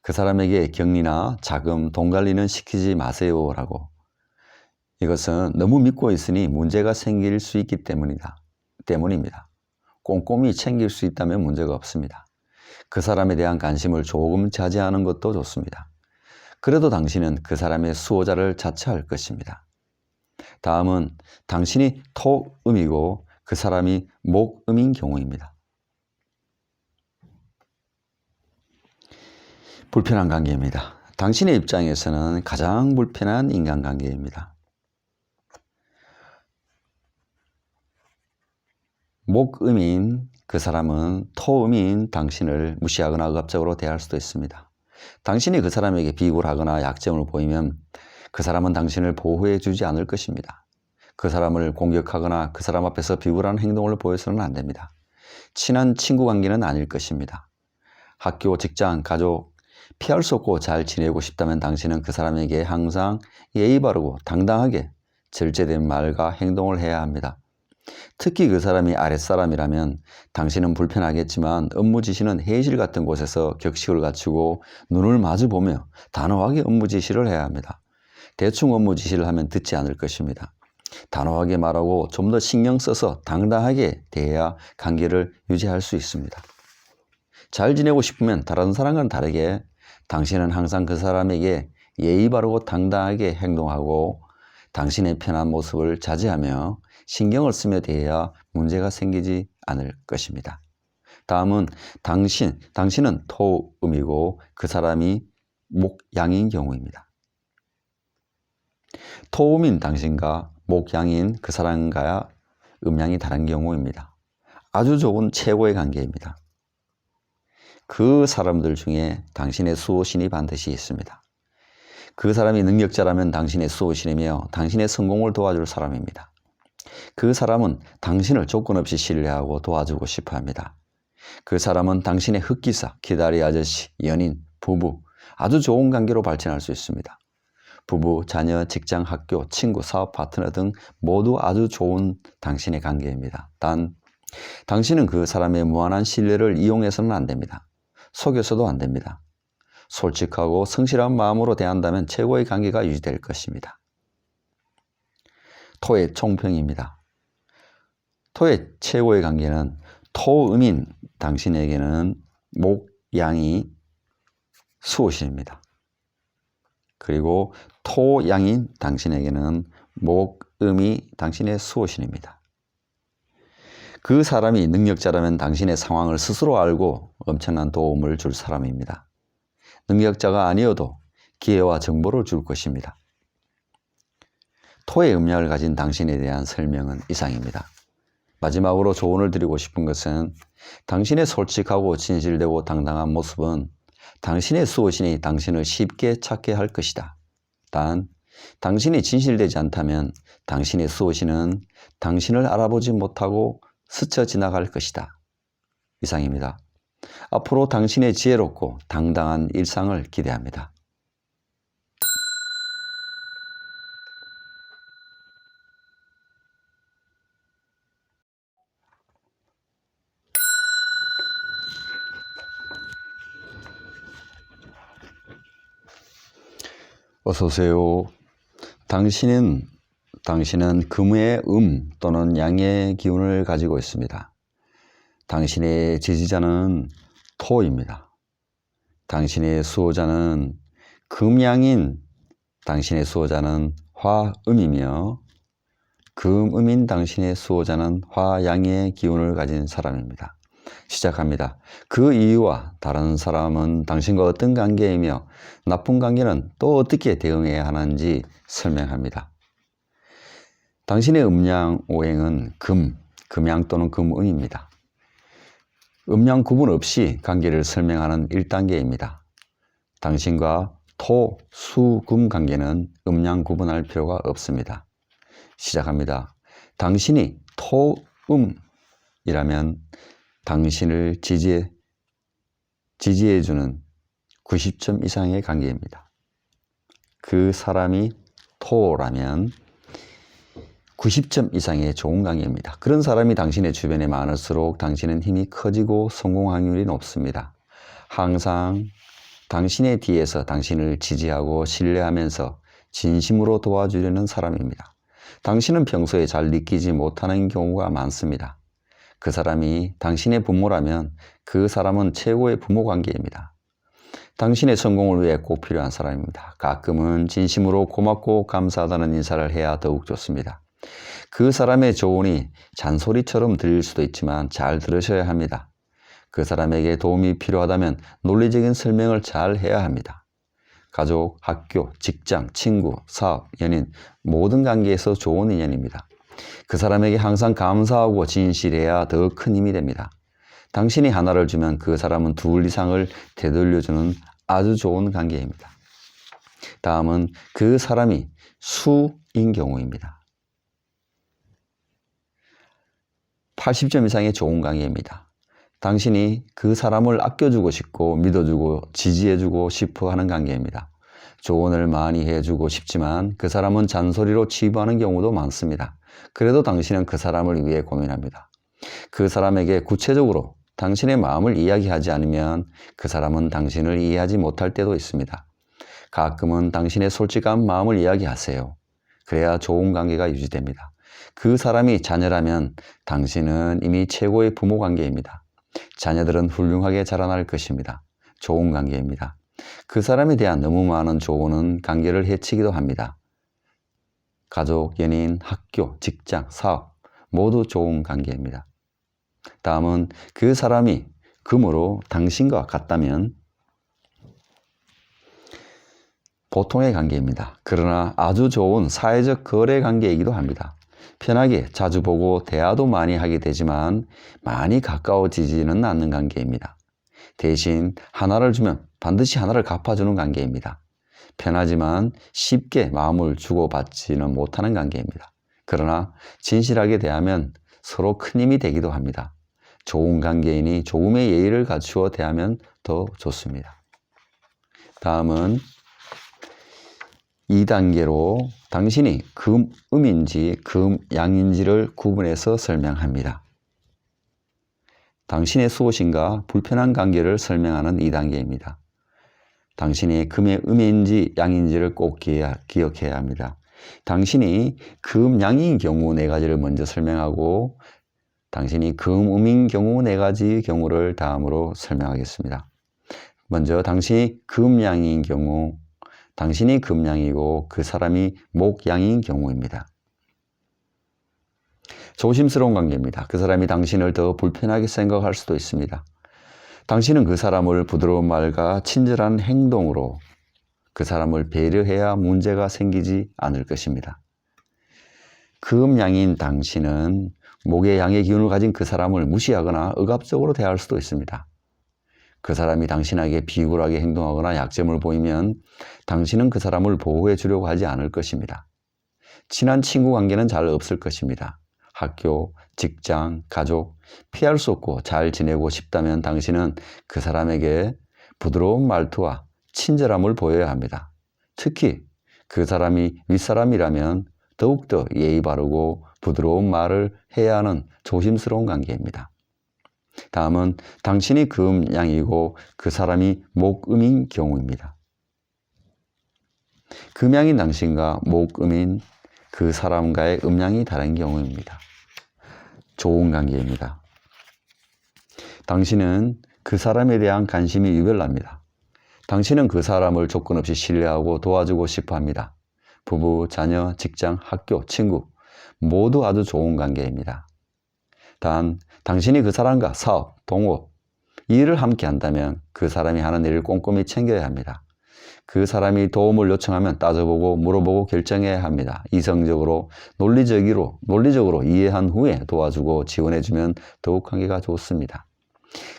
그 사람에게 격리나 자금, 돈 관리는 시키지 마세요라고. 이것은 너무 믿고 있으니 문제가 생길 수 있기 때문입니다. 꼼꼼히 챙길 수 있다면 문제가 없습니다. 그 사람에 대한 관심을 조금 자제하는 것도 좋습니다. 그래도 당신은 그 사람의 수호자를 자처할 것입니다. 다음은 당신이 토음이고 그 사람이 목음인 경우입니다. 불편한 관계입니다. 당신의 입장에서는 가장 불편한 인간관계입니다. 목음인 그 사람은 토음인 당신을 무시하거나 억압적으로 대할 수도 있습니다. 당신이 그 사람에게 비굴하거나 약점을 보이면 그 사람은 당신을 보호해 주지 않을 것입니다. 그 사람을 공격하거나 그 사람 앞에서 비굴한 행동을 보여서는 안 됩니다. 친한 친구 관계는 아닐 것입니다. 학교, 직장, 가족, 피할 수 없고 잘 지내고 싶다면 당신은 그 사람에게 항상 예의 바르고 당당하게 절제된 말과 행동을 해야 합니다. 특히 그 사람이 아랫사람이라면 당신은 불편하겠지만 업무 지시는 회의실 같은 곳에서 격식을 갖추고 눈을 마주보며 단호하게 업무 지시를 해야 합니다. 대충 업무 지시를 하면 듣지 않을 것입니다. 단호하게 말하고 좀 더 신경 써서 당당하게 대해야 관계를 유지할 수 있습니다. 잘 지내고 싶으면 다른 사람과는 다르게 당신은 항상 그 사람에게 예의 바르고 당당하게 행동하고 당신의 편한 모습을 자제하며 신경을 쓰며 대해야 문제가 생기지 않을 것입니다. 다음은 당신은 토음이고 그 사람이 목양인 경우입니다. 토음인 당신과 목양인 그 사람과 음양이 다른 경우입니다. 아주 좋은 최고의 관계입니다. 그 사람들 중에 당신의 수호신이 반드시 있습니다. 그 사람이 능력자라면 당신의 수호신이며 당신의 성공을 도와줄 사람입니다. 그 사람은 당신을 조건 없이 신뢰하고 도와주고 싶어 합니다. 그 사람은 당신의 흑기사, 기다리 아저씨, 연인, 부부, 아주 좋은 관계로 발전할 수 있습니다. 부부, 자녀, 직장, 학교, 친구, 사업 파트너 등 모두 아주 좋은 당신의 관계입니다. 단 당신은 그 사람의 무한한 신뢰를 이용해서는 안 됩니다. 속여서도 안 됩니다. 솔직하고 성실한 마음으로 대한다면 최고의 관계가 유지될 것입니다. 토의 총평입니다. 토의 최고의 관계는 토음인 당신에게는 목양이 수호신입니다. 그리고 토양인 당신에게는 목음이 당신의 수호신입니다. 그 사람이 능력자라면 당신의 상황을 스스로 알고 엄청난 도움을 줄 사람입니다. 능력자가 아니어도 기회와 정보를 줄 것입니다. 토의 음양을 가진 당신에 대한 설명은 이상입니다. 마지막으로 조언을 드리고 싶은 것은 당신의 솔직하고 진실되고 당당한 모습은 당신의 수호신이 당신을 쉽게 찾게 할 것이다. 단, 당신이 진실되지 않다면 당신의 수호신은 당신을 알아보지 못하고 스쳐 지나갈 것이다. 이상입니다. 앞으로 당신의 지혜롭고 당당한 일상을 기대합니다. 어서 오세요. 당신은 금의 또는 양의 기운을 가지고 있습니다. 당신의 지지자는 토입니다. 당신의 수호자는 금양인 당신의 수호자는 화음이며 금음인 당신의 수호자는 화양의 기운을 가진 사람입니다. 시작합니다. 그 이유와 다른 사람은 당신과 어떤 관계이며 나쁜 관계는 또 어떻게 대응해야 하는지 설명합니다. 당신의 음양 오행은 금양 또는 금음입니다. 음양 구분 없이 관계를 설명하는 1단계입니다. 당신과 토, 수, 금 관계는 음양 구분할 필요가 없습니다. 시작합니다. 당신이 토음이라면 당신을 지지해주는 90점 이상의 관계입니다. 그 사람이 토라면 90점 이상의 좋은 관계입니다. 그런 사람이 당신의 주변에 많을수록 당신은 힘이 커지고 성공 확률이 높습니다. 항상 당신의 뒤에서 당신을 지지하고 신뢰하면서 진심으로 도와주려는 사람입니다. 당신은 평소에 잘 느끼지 못하는 경우가 많습니다. 그 사람이 당신의 부모라면 그 사람은 최고의 부모 관계입니다. 당신의 성공을 위해 꼭 필요한 사람입니다. 가끔은 진심으로 고맙고 감사하다는 인사를 해야 더욱 좋습니다. 그 사람의 조언이 잔소리처럼 들릴 수도 있지만 잘 들으셔야 합니다. 그 사람에게 도움이 필요하다면 논리적인 설명을 잘 해야 합니다. 가족, 학교, 직장, 친구, 사업, 연인 모든 관계에서 좋은 인연입니다. 그 사람에게 항상 감사하고 진실해야 더 큰 힘이 됩니다. 당신이 하나를 주면 그 사람은 2 이상을 되돌려주는 아주 좋은 관계입니다. 다음은 그 사람이 수인 경우입니다. 80점 이상의 좋은 관계입니다. 당신이 그 사람을 아껴주고 싶고 믿어주고 지지해주고 싶어 하는 관계입니다. 조언을 많이 해주고 싶지만 그 사람은 잔소리로 치부하는 경우도 많습니다. 그래도 당신은 그 사람을 위해 고민합니다. 그 사람에게 구체적으로 당신의 마음을 이야기하지 않으면 그 사람은 당신을 이해하지 못할 때도 있습니다. 가끔은 당신의 솔직한 마음을 이야기하세요. 그래야 좋은 관계가 유지됩니다. 그 사람이 자녀라면 당신은 이미 최고의 부모 관계입니다. 자녀들은 훌륭하게 자라날 것입니다. 좋은 관계입니다. 그 사람에 대한 너무 많은 조언은 관계를 해치기도 합니다. 가족, 연인, 학교, 직장, 사업 모두 좋은 관계입니다. 다음은 그 사람이 금으로 당신과 같다면 보통의 관계입니다. 그러나 아주 좋은 사회적 거래 관계이기도 합니다. 편하게 자주 보고 대화도 많이 하게 되지만 많이 가까워지지는 않는 관계입니다. 대신 하나를 주면 반드시 하나를 갚아주는 관계입니다. 편하지만 쉽게 마음을 주고받지는 못하는 관계입니다. 그러나 진실하게 대하면 서로 큰 힘이 되기도 합니다. 좋은 관계이니 조금의 예의를 갖추어 대하면 더 좋습니다. 다음은 2단계로 당신이 금음인지 금양인지를 구분해서 설명합니다. 당신의 수호신과 불편한 관계를 설명하는 2단계입니다. 당신이 금의 음인지 양인지를 꼭 기억해야 합니다. 당신이 금, 양인 경우 4가지를 먼저 설명하고 당신이 금, 음인 경우 4가지 경우를 다음으로 설명하겠습니다. 먼저 당신이 금, 양인 경우, 당신이 금, 양이고 그 사람이 목, 양인 경우입니다. 조심스러운 관계입니다. 그 사람이 당신을 더 불편하게 생각할 수도 있습니다. 당신은 그 사람을 부드러운 말과 친절한 행동으로 그 사람을 배려해야 문제가 생기지 않을 것입니다. 금, 양인 당신은 목의 양의 기운을 가진 그 사람을 무시하거나 억압적으로 대할 수도 있습니다. 그 사람이 당신에게 비굴하게 행동하거나 약점을 보이면 당신은 그 사람을 보호해 주려고 하지 않을 것입니다. 친한 친구 관계는 잘 없을 것입니다. 학교, 직장, 가족, 피할 수 없고 잘 지내고 싶다면 당신은 그 사람에게 부드러운 말투와 친절함을 보여야 합니다. 특히 그 사람이 윗사람이라면 더욱더 예의 바르고 부드러운 말을 해야 하는 조심스러운 관계입니다. 다음은 당신이 금, 양이고 그 사람이 목, 음인 경우입니다. 금양인 당신과 목, 음인 그 사람과의 음양이 다른 경우입니다. 좋은 관계입니다. 당신은 그 사람에 대한 관심이 유별납니다. 당신은 그 사람을 조건 없이 신뢰하고 도와주고 싶어 합니다. 부부, 자녀, 직장, 학교, 친구 모두 아주 좋은 관계입니다. 단, 당신이 그 사람과 사업, 동업, 일을 함께 한다면 그 사람이 하는 일을 꼼꼼히 챙겨야 합니다. 그 사람이 도움을 요청하면 따져보고 물어보고 결정해야 합니다. 이성적으로, 논리적으로 이해한 후에 도와주고 지원해주면 더욱 관계가 좋습니다.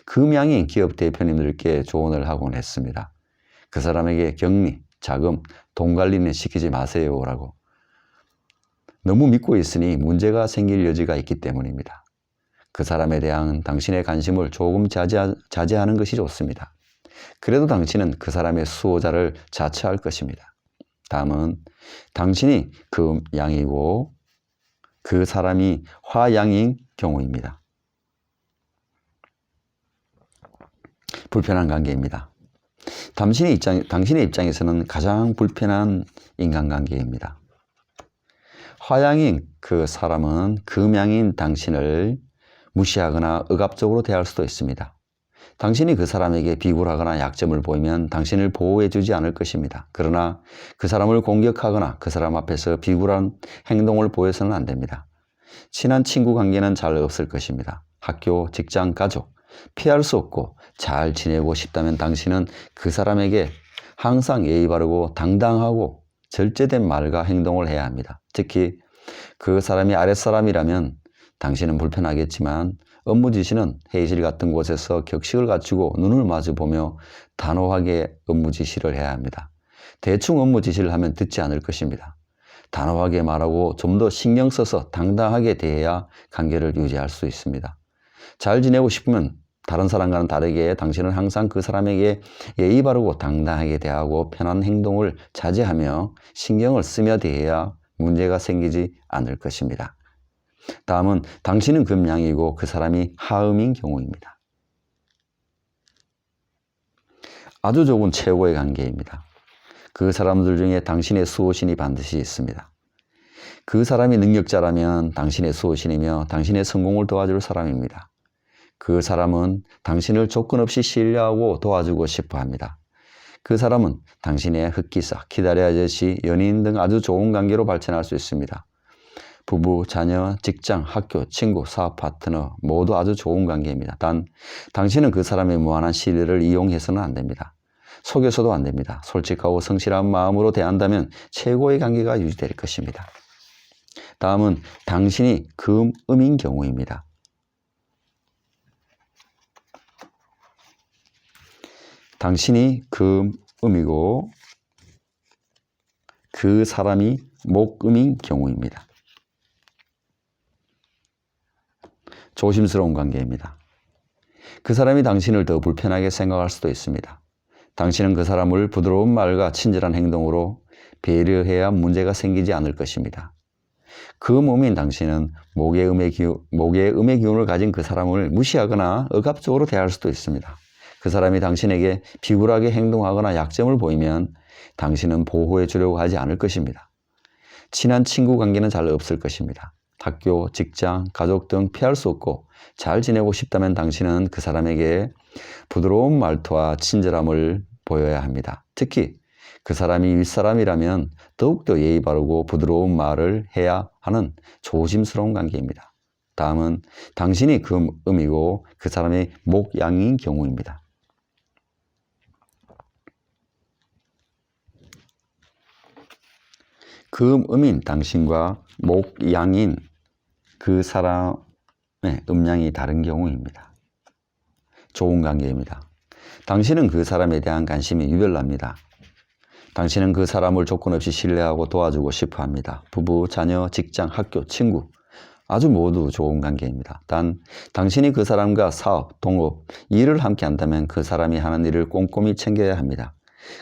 금양인 기업 대표님들께 조언을 하곤 했습니다. 그 사람에게 격리, 자금, 돈 관리는 시키지 마세요라고. 너무 믿고 있으니 문제가 생길 여지가 있기 때문입니다. 그 사람에 대한 당신의 관심을 조금 자제하는 것이 좋습니다. 그래도 당신은 그 사람의 수호자를 자처할 것입니다. 다음은 당신이 금, 양이고 그 사람이 화, 양인 경우입니다. 불편한 관계입니다. 당신의 입장에서는 가장 불편한 인간관계입니다. 화양인 그 사람은 금양인 당신을 무시하거나 억압적으로 대할 수도 있습니다. 당신이 그 사람에게 비굴하거나 약점을 보이면 당신을 보호해 주지 않을 것입니다. 그러나 그 사람을 공격하거나 그 사람 앞에서 비굴한 행동을 보여서는 안 됩니다. 친한 친구 관계는 잘 없을 것입니다. 학교, 직장, 가족, 피할 수 없고 잘 지내고 싶다면 당신은 그 사람에게 항상 예의 바르고 당당하고 절제된 말과 행동을 해야 합니다. 특히 그 사람이 아랫사람이라면 당신은 불편하겠지만 업무 지시는 회의실 같은 곳에서 격식을 갖추고 눈을 마주보며 단호하게 업무 지시를 해야 합니다. 대충 업무 지시를 하면 듣지 않을 것입니다. 단호하게 말하고 좀 더 신경 써서 당당하게 대해야 관계를 유지할 수 있습니다. 잘 지내고 싶으면 다른 사람과는 다르게 당신은 항상 그 사람에게 예의 바르고 당당하게 대하고 편한 행동을 자제하며 신경을 쓰며 대해야 문제가 생기지 않을 것입니다. 다음은 당신은 금양이고 그 사람이 하음인 경우입니다. 아주 좋은 최고의 관계입니다. 그 사람들 중에 당신의 수호신이 반드시 있습니다. 그 사람이 능력자라면 당신의 수호신이며 당신의 성공을 도와줄 사람입니다. 그 사람은 당신을 조건 없이 신뢰하고 도와주고 싶어 합니다. 그 사람은 당신의 흑기사, 기다리 아저씨, 연인 등 아주 좋은 관계로 발전할 수 있습니다. 부부, 자녀, 직장, 학교, 친구, 사업 파트너 모두 아주 좋은 관계입니다. 단, 당신은 그 사람의 무한한 신뢰를 이용해서는 안 됩니다. 속여서도 안 됩니다. 솔직하고 성실한 마음으로 대한다면 최고의 관계가 유지될 것입니다. 다음은 당신이 금, 음인 경우입니다. 당신이 금, 음이고 그 사람이 목, 음인 경우입니다. 조심스러운 관계입니다. 그 사람이 당신을 더 불편하게 생각할 수도 있습니다. 당신은 그 사람을 부드러운 말과 친절한 행동으로 배려해야 문제가 생기지 않을 것입니다. 금음인 당신은 목의 음의 기운을 가진 그 사람을 무시하거나 억압적으로 대할 수도 있습니다. 그 사람이 당신에게 비굴하게 행동하거나 약점을 보이면 당신은 보호해 주려고 하지 않을 것입니다. 친한 친구 관계는 잘 없을 것입니다. 학교, 직장, 가족 등 피할 수 없고 잘 지내고 싶다면 당신은 그 사람에게 부드러운 말투와 친절함을 보여야 합니다. 특히 그 사람이 윗사람이라면 더욱더 예의 바르고 부드러운 말을 해야 하는 조심스러운 관계입니다. 다음은 당신이 금음이고 그 사람이 목양인 경우입니다. 금음인 당신과 목양인 그 사람의 음양이 다른 경우입니다. 좋은 관계입니다. 당신은 그 사람에 대한 관심이 유별납니다. 당신은 그 사람을 조건 없이 신뢰하고 도와주고 싶어 합니다. 부부, 자녀, 직장, 학교, 친구 아주 모두 좋은 관계입니다. 단 당신이 그 사람과 사업, 동업, 일을 함께 한다면 그 사람이 하는 일을 꼼꼼히 챙겨야 합니다.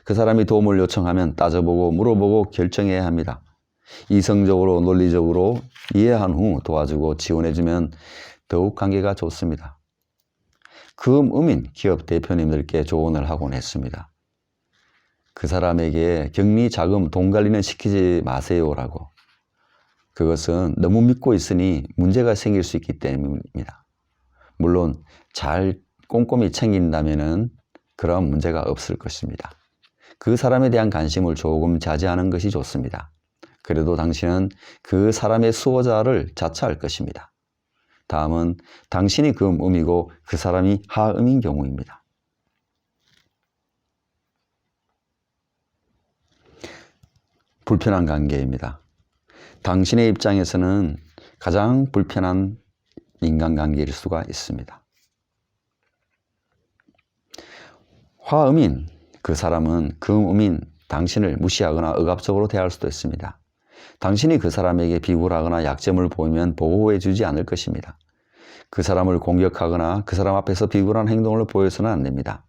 그 사람이 도움을 요청하면 따져보고 물어보고 결정해야 합니다. 이성적으로 논리적으로 이해한 후 도와주고 지원해주면 더욱 관계가 좋습니다. 금음인 기업 대표님들께 조언을 하곤 했습니다. 그 사람에게 격리, 자금, 돈 관리는 시키지 마세요라고. 그것은 너무 믿고 있으니 문제가 생길 수 있기 때문입니다. 물론 잘 꼼꼼히 챙긴다면 그런 문제가 없을 것입니다. 그 사람에 대한 관심을 조금 자제하는 것이 좋습니다. 그래도 당신은 그 사람의 수호자를 자처할 것입니다. 다음은 당신이 금음이고 그 사람이 하음인 경우입니다. 불편한 관계입니다. 당신의 입장에서는 가장 불편한 인간관계일 수가 있습니다. 화음인 그 사람은 금음인 당신을 무시하거나 억압적으로 대할 수도 있습니다. 당신이 그 사람에게 비굴하거나 약점을 보이면 보호해 주지 않을 것입니다. 그 사람을 공격하거나 그 사람 앞에서 비굴한 행동을 보여서는 안 됩니다.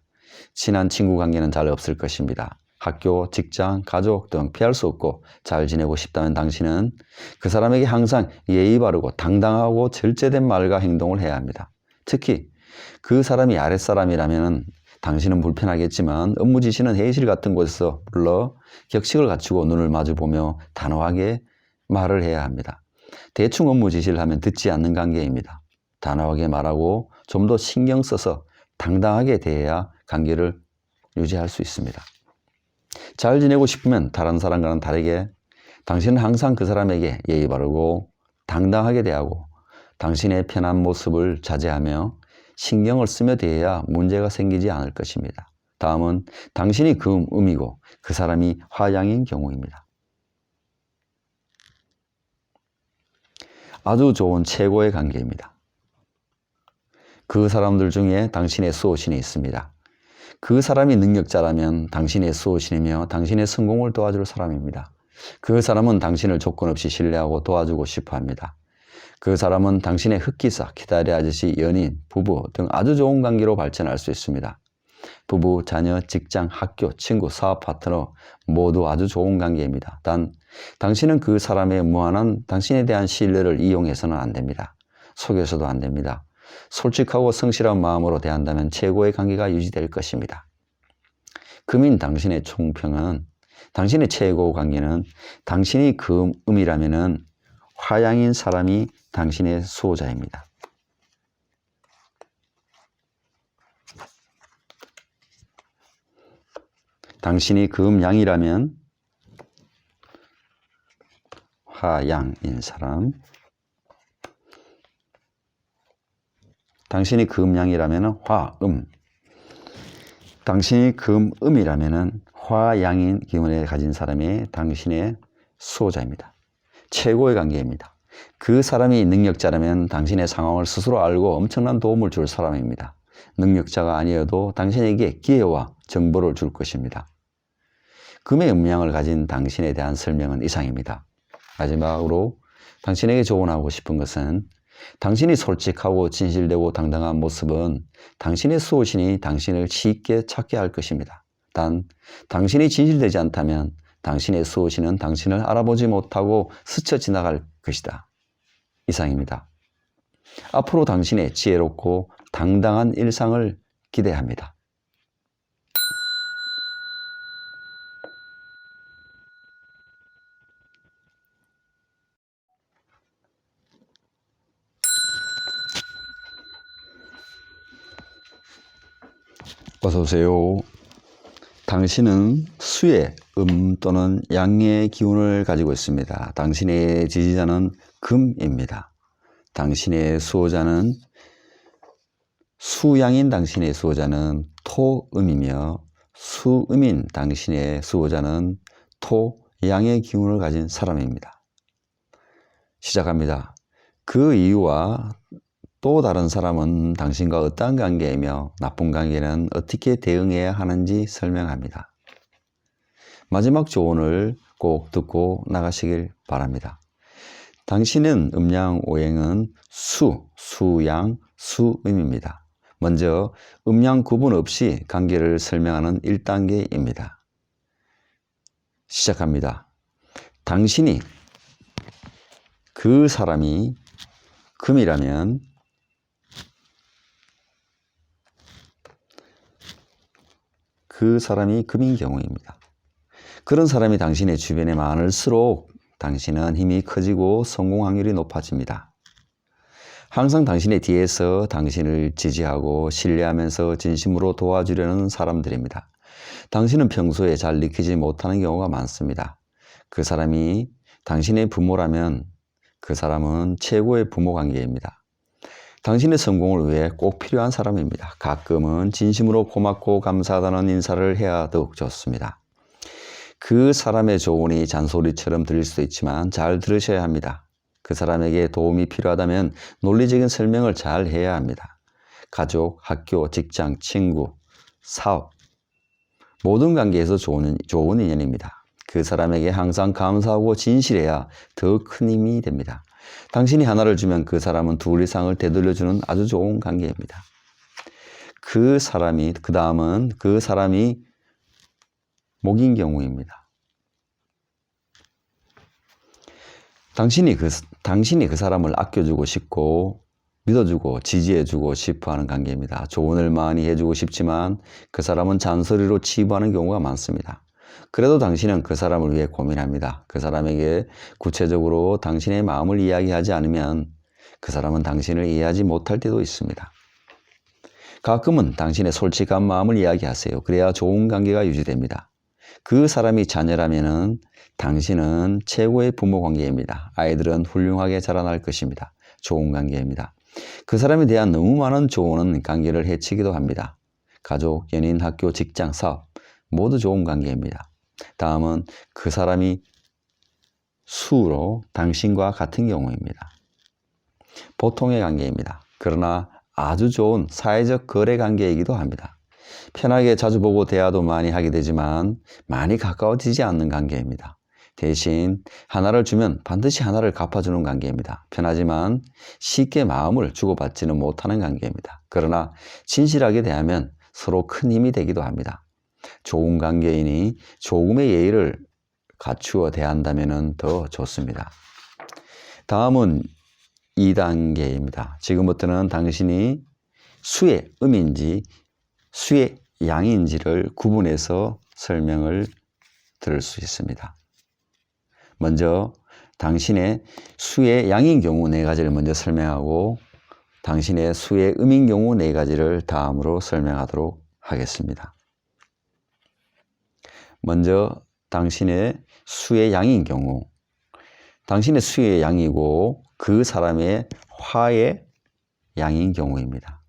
친한 친구 관계는 잘 없을 것입니다. 학교, 직장, 가족 등 피할 수 없고 잘 지내고 싶다면 당신은 그 사람에게 항상 예의 바르고 당당하고 절제된 말과 행동을 해야 합니다. 특히 그 사람이 아랫사람이라면 당신은 불편하겠지만 업무 지시는 회의실 같은 곳에서 불러 격식을 갖추고 눈을 마주보며 단호하게 말을 해야 합니다. 대충 업무 지시를 하면 듣지 않는 관계입니다. 단호하게 말하고 좀 더 신경 써서 당당하게 대해야 관계를 유지할 수 있습니다. 잘 지내고 싶으면 다른 사람과는 다르게 당신은 항상 그 사람에게 예의 바르고 당당하게 대하고 당신의 편한 모습을 자제하며 신경을 쓰며 대해야 문제가 생기지 않을 것입니다. 다음은 당신이 금음이고 그 사람이 화양인 경우입니다. 아주 좋은 최고의 관계입니다. 그 사람들 중에 당신의 수호신이 있습니다. 그 사람이 능력자라면 당신의 수호신이며 당신의 성공을 도와줄 사람입니다. 그 사람은 당신을 조건 없이 신뢰하고 도와주고 싶어 합니다. 그 사람은 당신의 흑기사, 기다리 아저씨, 연인, 부부 등 아주 좋은 관계로 발전할 수 있습니다. 부부, 자녀, 직장, 학교, 친구, 사업 파트너 모두 아주 좋은 관계입니다. 단 당신은 그 사람의 무한한 당신에 대한 신뢰를 이용해서는 안 됩니다. 속여서도 안 됩니다. 솔직하고 성실한 마음으로 대한다면 최고의 관계가 유지될 것입니다. 금인 당신의 총평은 당신의 최고 관계는 당신이 금음이라면 화양인 사람이 당신의 수호자입니다. 당신이 금양이라면 화양인 사람, 당신이 금양이라면 화음, 당신이 금음이라면 화양인 기운을 가진 사람이 당신의 수호자입니다. 최고의 관계입니다. 그 사람이 능력자라면 당신의 상황을 스스로 알고 엄청난 도움을 줄 사람입니다. 능력자가 아니어도 당신에게 기회와 정보를 줄 것입니다. 금의 음양을 가진 당신에 대한 설명은 이상입니다. 마지막으로 당신에게 조언하고 싶은 것은 당신이 솔직하고 진실되고 당당한 모습은 당신의 수호신이 당신을 쉽게 찾게 할 것입니다. 단 당신이 진실되지 않다면 당신의 수호신은 당신을 알아보지 못하고 스쳐 지나갈 것이다. 이상입니다. 앞으로 당신의 지혜롭고 당당한 일상을 기대합니다. 어서 오세요. 당신은 수의 또는 양의 기운을 가지고 있습니다. 당신의 지지자는 금입니다. 당신의 수호자는 수양인 당신의 수호자는 토음이며 수음인 당신의 수호자는 토양의 기운을 가진 사람입니다. 시작합니다. 그 이유와 또 다른 사람은 당신과 어떠한 관계이며 나쁜 관계는 어떻게 대응해야 하는지 설명합니다. 마지막 조언을 꼭 듣고 나가시길 바랍니다. 당신은 음양 오행은 수양, 수음입니다. 먼저 음양 구분 없이 관계를 설명하는 1단계입니다. 시작합니다. 당신이 그 사람이 금이라면 그 사람이 금인 경우입니다. 그런 사람이 당신의 주변에 많을수록 당신은 힘이 커지고 성공 확률이 높아집니다. 항상 당신의 뒤에서 당신을 지지하고 신뢰하면서 진심으로 도와주려는 사람들입니다. 당신은 평소에 잘 느끼지 못하는 경우가 많습니다. 그 사람이 당신의 부모라면 그 사람은 최고의 부모 관계입니다. 당신의 성공을 위해 꼭 필요한 사람입니다. 가끔은 진심으로 고맙고 감사하다는 인사를 해야 더욱 좋습니다. 그 사람의 조언이 잔소리처럼 들릴 수도 있지만 잘 들으셔야 합니다. 그 사람에게 도움이 필요하다면 논리적인 설명을 잘 해야 합니다. 가족, 학교, 직장, 친구, 사업 모든 관계에서 좋은 인연입니다. 그 사람에게 항상 감사하고 진실해야 더 큰 힘이 됩니다. 당신이 하나를 주면 그 사람은 둘 이상을 되돌려주는 아주 좋은 관계입니다. 그 다음은 그 사람이 목인 경우입니다. 당신이 그 사람을 아껴주고 싶고 믿어주고 지지해주고 싶어하는 관계입니다. 조언을 많이 해주고 싶지만 그 사람은 잔소리로 치부하는 경우가 많습니다. 그래도 당신은 그 사람을 위해 고민합니다. 그 사람에게 구체적으로 당신의 마음을 이야기하지 않으면 그 사람은 당신을 이해하지 못할 때도 있습니다. 가끔은 당신의 솔직한 마음을 이야기하세요. 그래야 좋은 관계가 유지됩니다. 그 사람이 자녀라면 당신은 최고의 부모 관계입니다. 아이들은 훌륭하게 자라날 것입니다. 좋은 관계입니다. 그 사람에 대한 너무 많은 조언은 관계를 해치기도 합니다. 가족, 연인, 학교, 직장, 사업 모두 좋은 관계입니다. 다음은 그 사람이 수로 당신과 같은 경우입니다. 보통의 관계입니다. 그러나 아주 좋은 사회적 거래 관계이기도 합니다. 편하게 자주 보고 대화도 많이 하게 되지만 많이 가까워지지 않는 관계입니다. 대신 하나를 주면 반드시 하나를 갚아주는 관계입니다. 편하지만 쉽게 마음을 주고받지는 못하는 관계입니다. 그러나 진실하게 대하면 서로 큰 힘이 되기도 합니다. 좋은 관계이니 조금의 예의를 갖추어 대한다면 더 좋습니다. 다음은 2단계입니다. 지금부터는 당신이 수의 음인지 수의 양인지를 구분해서 설명을 들을 수 있습니다. 먼저 당신의 수의 양인 경우 4가지를 먼저 설명하고 당신의 수의 음인 경우 4가지를 다음으로 설명하도록 하겠습니다. 먼저 당신의 수의 양인 경우 당신의 수의 양이고 그 사람의 화의 양인 경우입니다.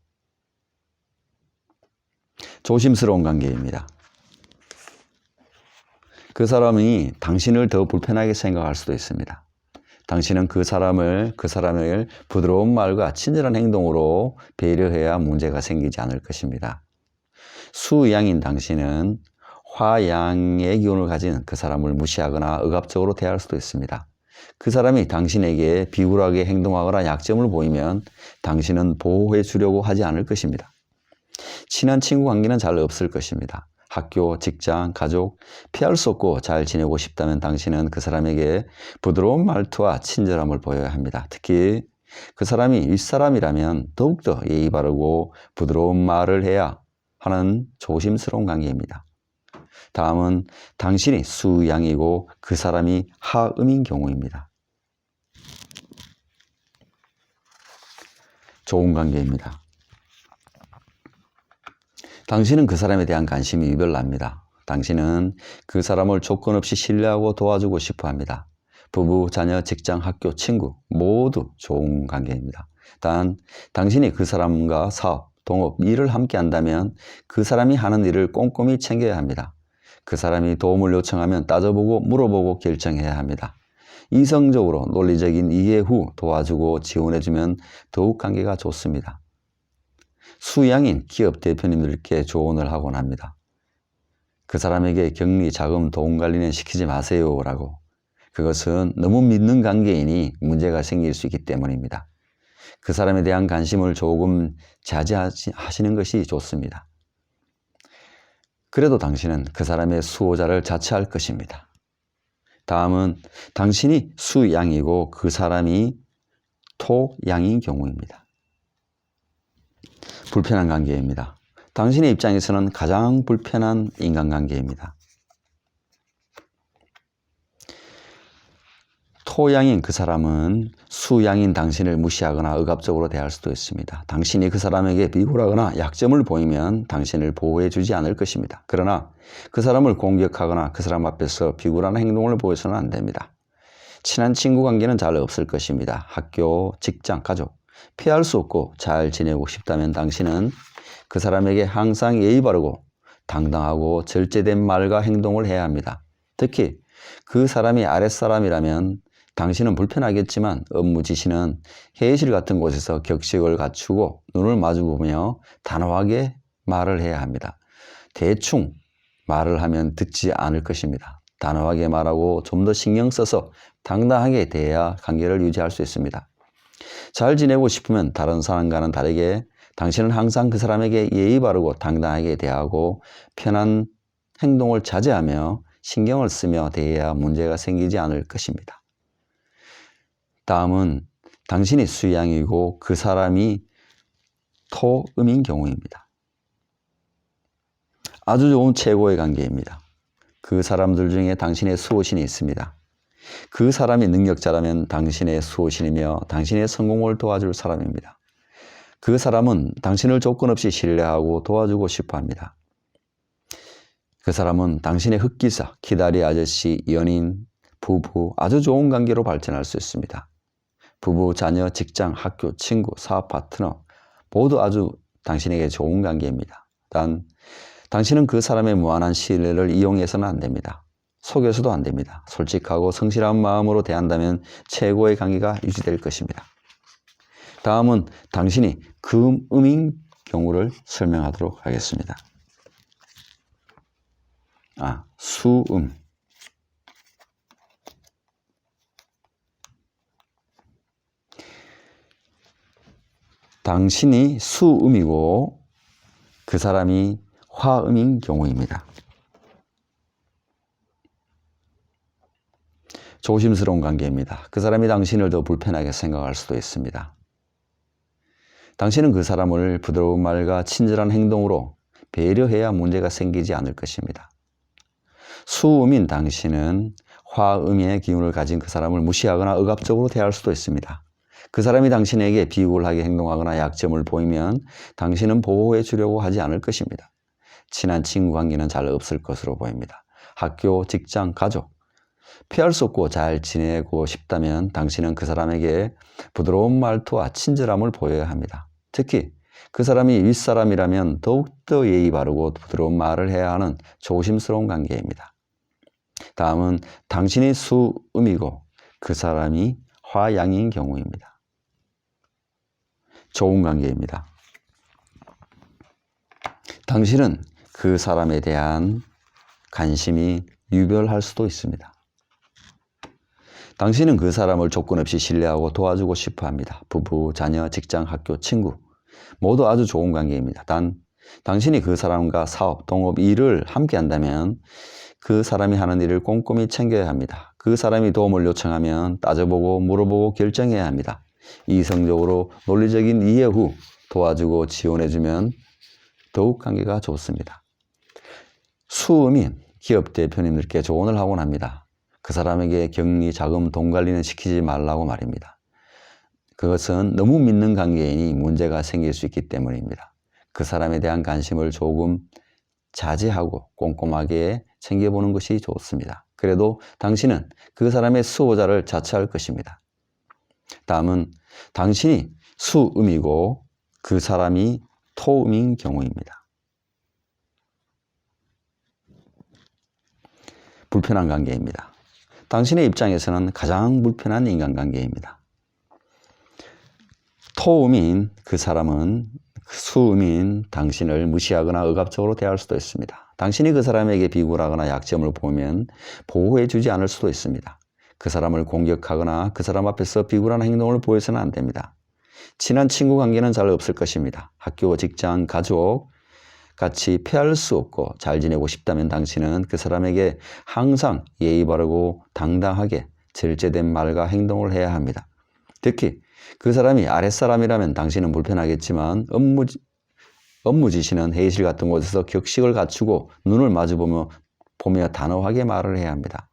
조심스러운 관계입니다. 그 사람이 당신을 더 불편하게 생각할 수도 있습니다. 당신은 그 사람을 부드러운 말과 친절한 행동으로 배려해야 문제가 생기지 않을 것입니다. 수양인 당신은 화양의 기운을 가진 그 사람을 무시하거나 억압적으로 대할 수도 있습니다. 그 사람이 당신에게 비굴하게 행동하거나 약점을 보이면 당신은 보호해 주려고 하지 않을 것입니다. 친한 친구 관계는 잘 없을 것입니다. 학교, 직장, 가족, 피할 수 없고 잘 지내고 싶다면 당신은 그 사람에게 부드러운 말투와 친절함을 보여야 합니다. 특히 그 사람이 윗사람이라면 더욱더 예의 바르고 부드러운 말을 해야 하는 조심스러운 관계입니다. 다음은 당신이 수양이고 그 사람이 하음인 경우입니다. 좋은 관계입니다. 당신은 그 사람에 대한 관심이 유별납니다. 당신은 그 사람을 조건 없이 신뢰하고 도와주고 싶어 합니다. 부부, 자녀, 직장, 학교, 친구 모두 좋은 관계입니다. 단 당신이 그 사람과 사업, 동업, 일을 함께 한다면 그 사람이 하는 일을 꼼꼼히 챙겨야 합니다. 그 사람이 도움을 요청하면 따져보고 물어보고 결정해야 합니다. 이성적으로 논리적인 이해 후 도와주고 지원해주면 더욱 관계가 좋습니다. 수양인 기업 대표님들께 조언을 하곤 합니다. 그 사람에게 격리, 자금, 돈 관리는 시키지 마세요 라고. 그것은 너무 믿는 관계이니 문제가 생길 수 있기 때문입니다. 그 사람에 대한 관심을 조금 자제하시는 것이 좋습니다. 그래도 당신은 그 사람의 수호자를 자처할 것입니다. 다음은 당신이 수양이고 그 사람이 토양인 경우입니다. 불편한 관계입니다. 당신의 입장에서는 가장 불편한 인간관계입니다. 토양인 그 사람은 수양인 당신을 무시하거나 억압적으로 대할 수도 있습니다. 당신이 그 사람에게 비굴하거나 약점을 보이면 당신을 보호해 주지 않을 것입니다. 그러나 그 사람을 공격하거나 그 사람 앞에서 비굴한 행동을 보여서는 안 됩니다. 친한 친구 관계는 잘 없을 것입니다. 학교, 직장, 가족, 피할 수 없고 잘 지내고 싶다면 당신은 그 사람에게 항상 예의 바르고 당당하고 절제된 말과 행동을 해야 합니다. 특히 그 사람이 아랫사람이라면 당신은 불편하겠지만 업무 지시는 회의실 같은 곳에서 격식을 갖추고 눈을 마주보며 단호하게 말을 해야 합니다. 대충 말을 하면 듣지 않을 것입니다. 단호하게 말하고 좀 더 신경 써서 당당하게 대해야 관계를 유지할 수 있습니다. 잘 지내고 싶으면 다른 사람과는 다르게 당신은 항상 그 사람에게 예의 바르고 당당하게 대하고 편한 행동을 자제하며 신경을 쓰며 대해야 문제가 생기지 않을 것입니다. 다음은 당신이 수양이고 그 사람이 토음인 경우입니다. 아주 좋은 최고의 관계입니다. 그 사람들 중에 당신의 수호신이 있습니다. 그 사람이 능력자라면 당신의 수호신이며 당신의 성공을 도와줄 사람입니다. 그 사람은 당신을 조건 없이 신뢰하고 도와주고 싶어 합니다. 그 사람은 당신의 흑기사, 기다리 아저씨, 연인, 부부 아주 좋은 관계로 발전할 수 있습니다. 부부, 자녀, 직장, 학교, 친구, 사업 파트너 모두 아주 당신에게 좋은 관계입니다. 단 당신은 그 사람의 무한한 신뢰를 이용해서는 안 됩니다. 속여서도 안 됩니다. 솔직하고 성실한 마음으로 대한다면 최고의 관계가 유지될 것입니다. 다음은 당신이 금음인 경우를 설명하도록 하겠습니다. 수음. 당신이 수음이고 그 사람이 화음인 경우입니다. 조심스러운 관계입니다. 그 사람이 당신을 더 불편하게 생각할 수도 있습니다. 당신은 그 사람을 부드러운 말과 친절한 행동으로 배려해야 문제가 생기지 않을 것입니다. 수음인 당신은 화음의 기운을 가진 그 사람을 무시하거나 억압적으로 대할 수도 있습니다. 그 사람이 당신에게 비굴하게 행동하거나 약점을 보이면 당신은 보호해 주려고 하지 않을 것입니다. 친한 친구 관계는 잘 없을 것으로 보입니다. 학교, 직장, 가족, 피할 수 없고 잘 지내고 싶다면 당신은 그 사람에게 부드러운 말투와 친절함을 보여야 합니다. 특히 그 사람이 윗사람이라면 더욱더 예의 바르고 부드러운 말을 해야 하는 조심스러운 관계입니다. 다음은 당신이 수음이고 그 사람이 화양인 경우입니다. 좋은 관계입니다. 당신은 그 사람에 대한 관심이 유별할 수도 있습니다. 당신은 그 사람을 조건 없이 신뢰하고 도와주고 싶어 합니다. 부부, 자녀, 직장, 학교, 친구 모두 아주 좋은 관계입니다. 단 당신이 그 사람과 사업, 동업, 일을 함께 한다면 그 사람이 하는 일을 꼼꼼히 챙겨야 합니다. 그 사람이 도움을 요청하면 따져보고 물어보고 결정해야 합니다. 이성적으로 논리적인 이해 후 도와주고 지원해주면 더욱 관계가 좋습니다. 수음인 기업 대표님들께 조언을 하곤 합니다. 그 사람에게 격리, 자금, 돈 관리는 시키지 말라고 말입니다. 그것은 너무 믿는 관계이니 문제가 생길 수 있기 때문입니다. 그 사람에 대한 관심을 조금 자제하고 꼼꼼하게 챙겨보는 것이 좋습니다. 그래도 당신은 그 사람의 수호자를 자처할 것입니다. 다음은 당신이 수음이고 그 사람이 토음인 경우입니다. 불편한 관계입니다. 당신의 입장에서는 가장 불편한 인간관계입니다. 토음인 그 사람은 수음인 당신을 무시하거나 억압적으로 대할 수도 있습니다. 당신이 그 사람에게 비굴하거나 약점을 보면 보호해 주지 않을 수도 있습니다. 그 사람을 공격하거나 그 사람 앞에서 비굴한 행동을 보여서는 안 됩니다. 친한 친구 관계는 잘 없을 것입니다. 학교, 직장, 가족 같이 피할 수 없고 잘 지내고 싶다면 당신은 그 사람에게 항상 예의 바르고 당당하게 절제된 말과 행동을 해야 합니다. 특히 그 사람이 아랫사람이라면 당신은 불편하겠지만 업무 지시는 회의실 같은 곳에서 격식을 갖추고 눈을 마주보며 단호하게 말을 해야 합니다.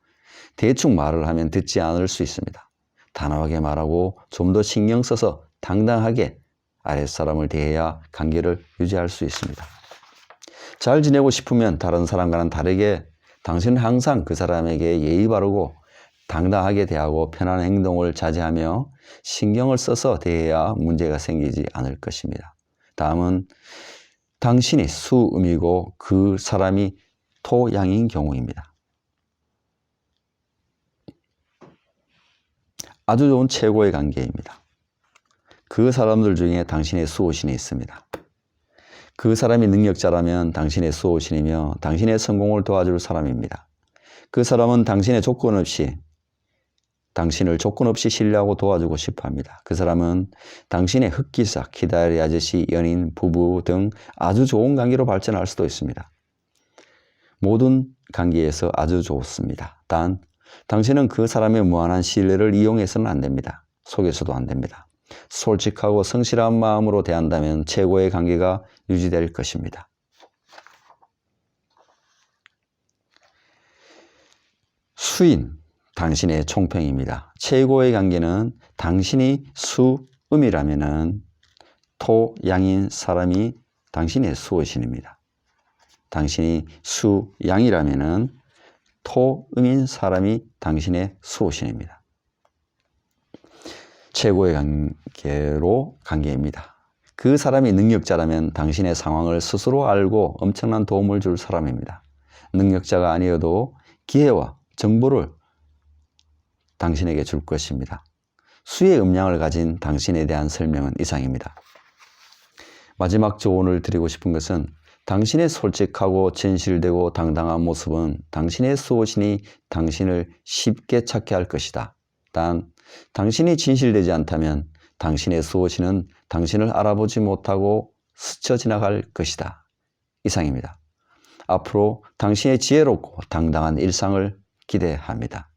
대충 말을 하면 듣지 않을 수 있습니다. 단호하게 말하고 좀 더 신경 써서 당당하게 아랫사람을 대해야 관계를 유지할 수 있습니다. 잘 지내고 싶으면 다른 사람과는 다르게 당신은 항상 그 사람에게 예의 바르고 당당하게 대하고 편한 행동을 자제하며 신경을 써서 대해야 문제가 생기지 않을 것입니다. 다음은 당신이 수음이고 그 사람이 토양인 경우입니다. 아주 좋은 최고의 관계입니다. 그 사람들 중에 당신의 수호신이 있습니다. 그 사람이 능력자라면 당신의 수호신이며 당신의 성공을 도와줄 사람입니다. 그 사람은 당신을 조건 없이 신뢰하고 도와주고 싶어 합니다. 그 사람은 당신의 흑기사, 키다리 아저씨, 연인, 부부 등 아주 좋은 관계로 발전할 수도 있습니다. 모든 관계에서 아주 좋습니다. 단, 당신은 그 사람의 무한한 신뢰를 이용해서는 안 됩니다. 속여서도 안 됩니다. 솔직하고 성실한 마음으로 대한다면 최고의 관계가 유지될 것입니다. 수인, 당신의 총평입니다. 최고의 관계는 당신이 수음이라면 토양인 사람이 당신의 수호신입니다. 당신이 수양이라면 토음인 사람이 당신의 수호신입니다. 최고의 관계입니다. 그 사람이 능력자라면 당신의 상황을 스스로 알고 엄청난 도움을 줄 사람입니다. 능력자가 아니어도 기회와 정보를 당신에게 줄 것입니다. 수의 음량을 가진 당신에 대한 설명은 이상입니다. 마지막 조언을 드리고 싶은 것은 당신의 솔직하고 진실되고 당당한 모습은 당신의 수호신이 당신을 쉽게 찾게 할 것이다. 단, 당신이 진실되지 않다면 당신의 수호신은 당신을 알아보지 못하고 스쳐 지나갈 것이다. 이상입니다. 앞으로 당신의 지혜롭고 당당한 일상을 기대합니다.